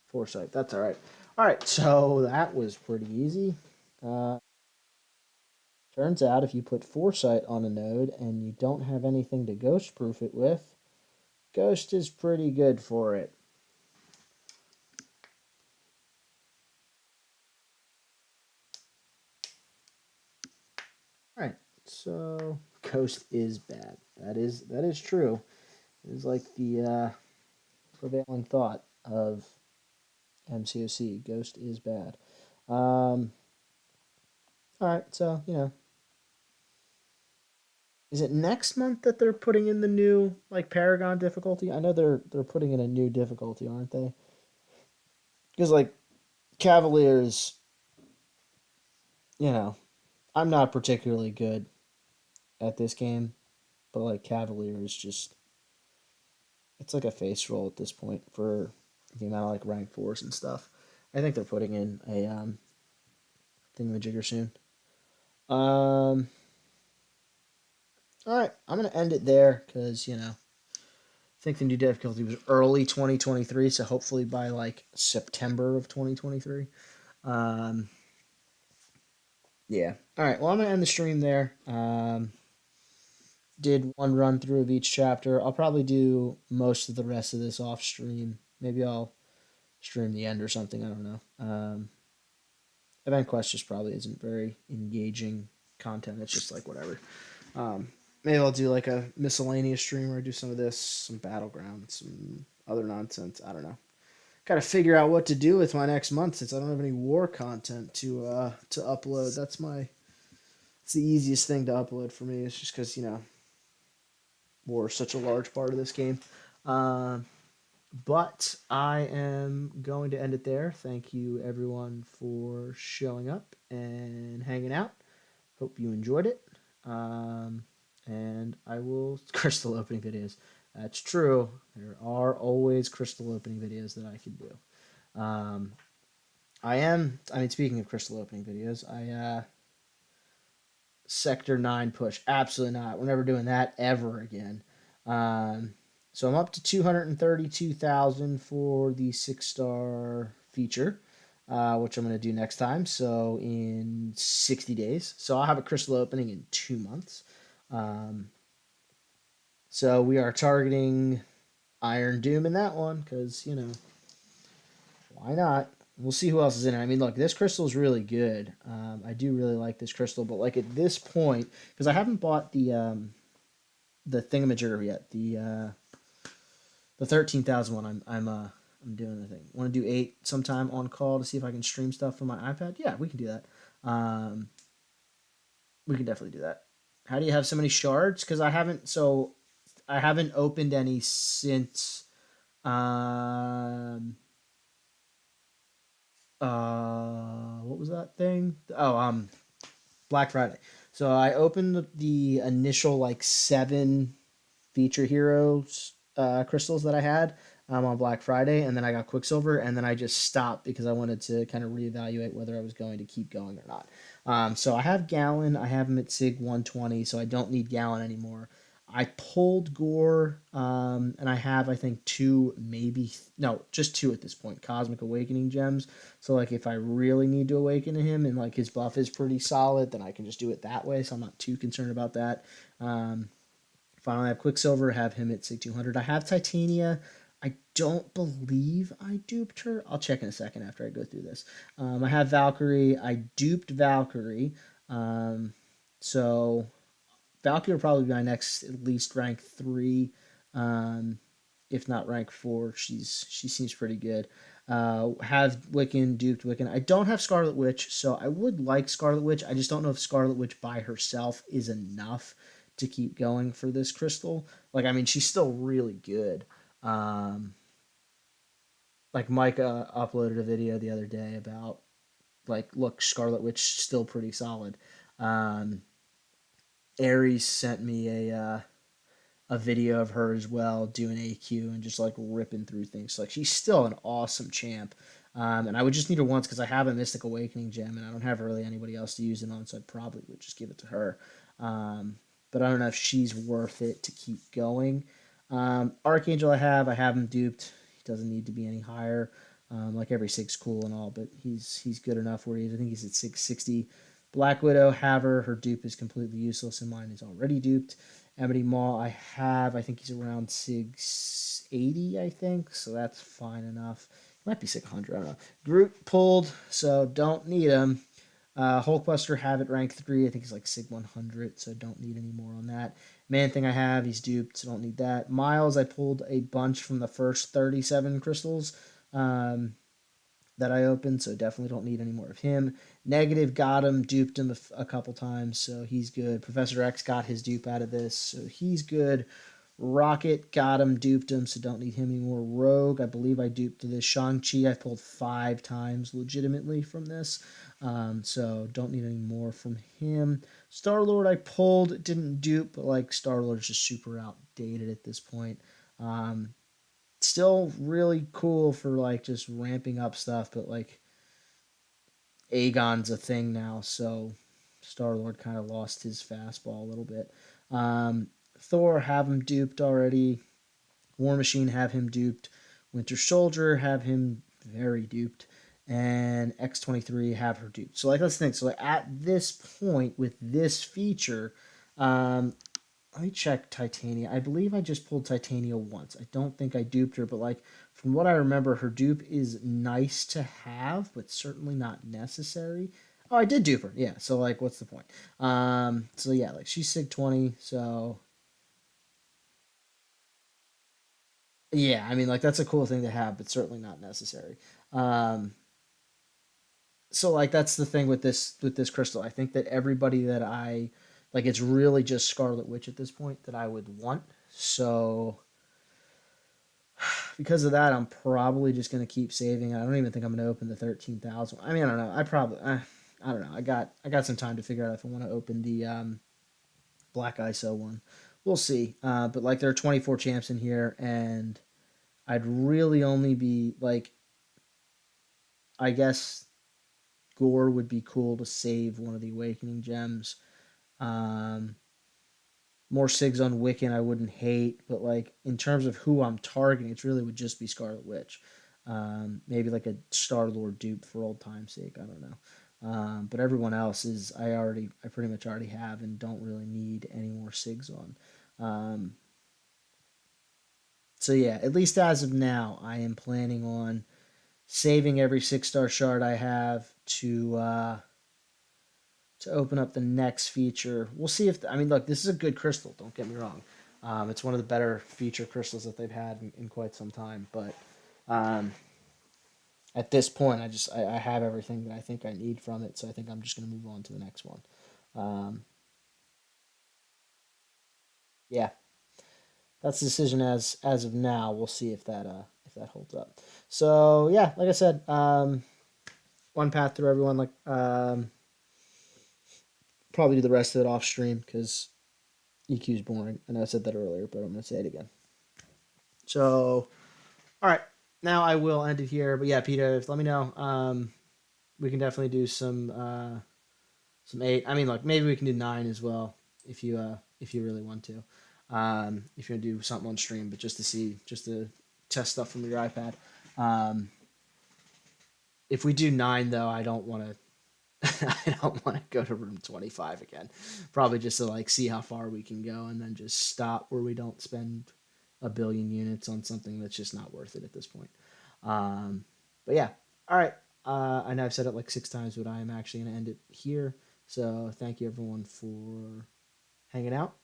foresight. That's all right. All right, so that was pretty easy. Uh, Turns out if you put foresight on a node and you don't have anything to ghost proof it with, ghost is pretty good for it. All right, so ghost is bad. That is true. It is like the prevailing thought of MCOC. Ghost is bad. All right, so is it next month that they're putting in the new like Paragon difficulty? I know they're putting in a new difficulty, aren't they? Because like Cavaliers, you know, I'm not particularly good at this game, but like Cavalier is just it's like a face roll at this point for the amount of like rank 4s and stuff. I think they're putting in a thingamajigger soon. All right, I'm gonna end it there because I think the new difficulty was early 2023, so hopefully by like September of 2023. Um, yeah. All right. Well, I'm gonna end the stream there. Did 1 run through of each chapter. I'll probably do most of the rest of this off stream. Maybe I'll stream the end or something. I don't know. Event Quest just probably isn't very engaging content. It's just like whatever. Um, Maybe I'll do like a miscellaneous stream where I do some of this, some Battlegrounds, some other nonsense. I don't know. Got to figure out what to do with my next month since I don't have any war content to upload. It's the easiest thing to upload for me. It's just because war is such a large part of this game. Um, but I am going to end it there. Thank you everyone for showing up and hanging out. Hope you enjoyed it. Um, and I will crystal opening videos. That's true. There are always crystal opening videos that I can do. Um, I mean, speaking of crystal opening videos, Sector 9 push. Absolutely not. We're never doing that ever again. Um, so I'm up to 232,000 for the 6-star feature, which I'm going to do next time. So in 60 days. So I'll have a crystal opening in 2 months. Um, so we are targeting Iron Doom in that one because, why not? We'll see who else is in it. I mean, look, this crystal is really good. I do really like this crystal, but like at this point, because I haven't bought the thingamajigger yet, the 13,000 one. I'm doing the thing. Want to do 8 sometime on call to see if I can stream stuff from my iPad? Yeah, we can do that. We can definitely do that. How do you have so many shards? Because I haven't opened any since um what was that thing? Oh, Black Friday. So I opened the initial like 7 feature heroes crystals that I had on Black Friday, and then I got Quicksilver, and then I just stopped because I wanted to kind of reevaluate whether I was going to keep going or not. So I have Gallon, I have him at Sig 120, so I don't need Gallon anymore. I pulled Gore, and I have I think 2, maybe no, just 2 at this point. Cosmic Awakening gems. So like if I really need to awaken him and like his buff is pretty solid, then I can just do it that way. So I'm not too concerned about that. Finally, I have Quicksilver, have him at Sig 200. I have Titania. I don't believe I duped her. I'll check in a second after I go through this. I have Valkyrie. I duped Valkyrie. Um, so Valkyrie will probably be my next at least rank 3, um, if not rank 4. She seems pretty good. Have Wiccan, duped Wiccan. I don't have Scarlet Witch, so I would like Scarlet Witch. I just don't know if Scarlet Witch by herself is enough to keep going for this crystal. Like, I mean, she's still really good. Um, like Micah uploaded a video the other day about like, look, Scarlet Witch still pretty solid. Um, Aries sent me a video of her as well doing AQ and just like ripping through things. So, like she's still an awesome champ. And I would just need her once because I have a Mystic Awakening gem and I don't have really anybody else to use it on, so I probably would just give it to her. Um, but I don't know if she's worth it to keep going. Archangel I have him duped. He doesn't need to be any higher. Like every 6 cool and all, but he's good enough where he is. I think he's at 660. Black Widow, have her. Her dupe is completely useless and mine is already duped. Ebony Maw, I think he's around 680, I think, so that's fine enough. He might be 600, I don't know. Groot pulled, so don't need him. Hulkbuster, have it rank 3, I think he's like Sig 100, so don't need any more on that. Man Thing I have, he's duped, so don't need that. Miles, I pulled a bunch from the first 37 crystals. That I opened, so definitely don't need any more of him. Negative got him, duped him a couple times, so he's good. Professor X got his dupe out of this, so he's good. Rocket got him, duped him, so don't need him anymore. Rogue, I believe I duped this. Shang-Chi, I pulled 5 times legitimately from this, so don't need any more from him. Star-Lord, I pulled, didn't dupe, but like Star-Lord's just super outdated at this point. Still really cool for like just ramping up stuff, but like Aegon's a thing now, so Star Lord kind of lost his fastball a little bit. Thor, have him duped already. War Machine, have him duped. Winter Soldier, have him very duped. And X-23, have her duped. So like let's think. So like, at this point with this feature, let me check Titania. I believe I just pulled Titania once. I don't think I duped her, but like from what I remember, her dupe is nice to have, but certainly not necessary. Oh, I did dupe her. Yeah. So like, what's the point? So yeah, like she's Sig 20. So yeah, I mean like that's a cool thing to have, but certainly not necessary. Um, so like that's the thing with this crystal. I think that everybody that I like, it's really just Scarlet Witch at this point that I would want. So because of that, I'm probably just going to keep saving. I don't even think I'm going to open the 13,000. I mean, I don't know. I don't know. I got some time to figure out if I want to open the Black ISO one. We'll see. But like there are 24 champs in here, and I'd really only be like, I guess Gore would be cool to save one of the Awakening gems. Um, More Sigs on Wiccan I wouldn't hate, but like in terms of who I'm targeting, it really would just be Scarlet Witch. Maybe like a Star Lord dupe for old time's sake. I don't know. But everyone else is I pretty much already have and don't really need any more Sigs on. Um, so yeah, at least as of now, I am planning on saving every 6-star shard I have to open up the next feature. We'll see if I mean, look, this is a good crystal. Don't get me wrong. It's one of the better feature crystals that they've had in quite some time. But um, at this point, I have everything that I think I need from it. So I think I'm just going to move on to the next one. Um, yeah, that's the decision as of now. We'll see if that holds up. So yeah, like I said, one path through everyone. Like probably do the rest of it off stream because EQ is boring. I know I said that earlier, but I'm going to say it again. So, all right, now I will end it here. But yeah, Peter, let me know. We can definitely do some 8. I mean, like maybe we can do 9 as well if you really want to. If you want to do something on stream, but just to test stuff from your iPad. Um, if we do 9 though, I don't want to. I don't want to go to room 25 again. Probably just to like see how far we can go and then just stop where we don't spend a billion units on something that's just not worth it at this point. But yeah, all right. I know I've said it like 6 times, but I am actually going to end it here. So thank you everyone for hanging out,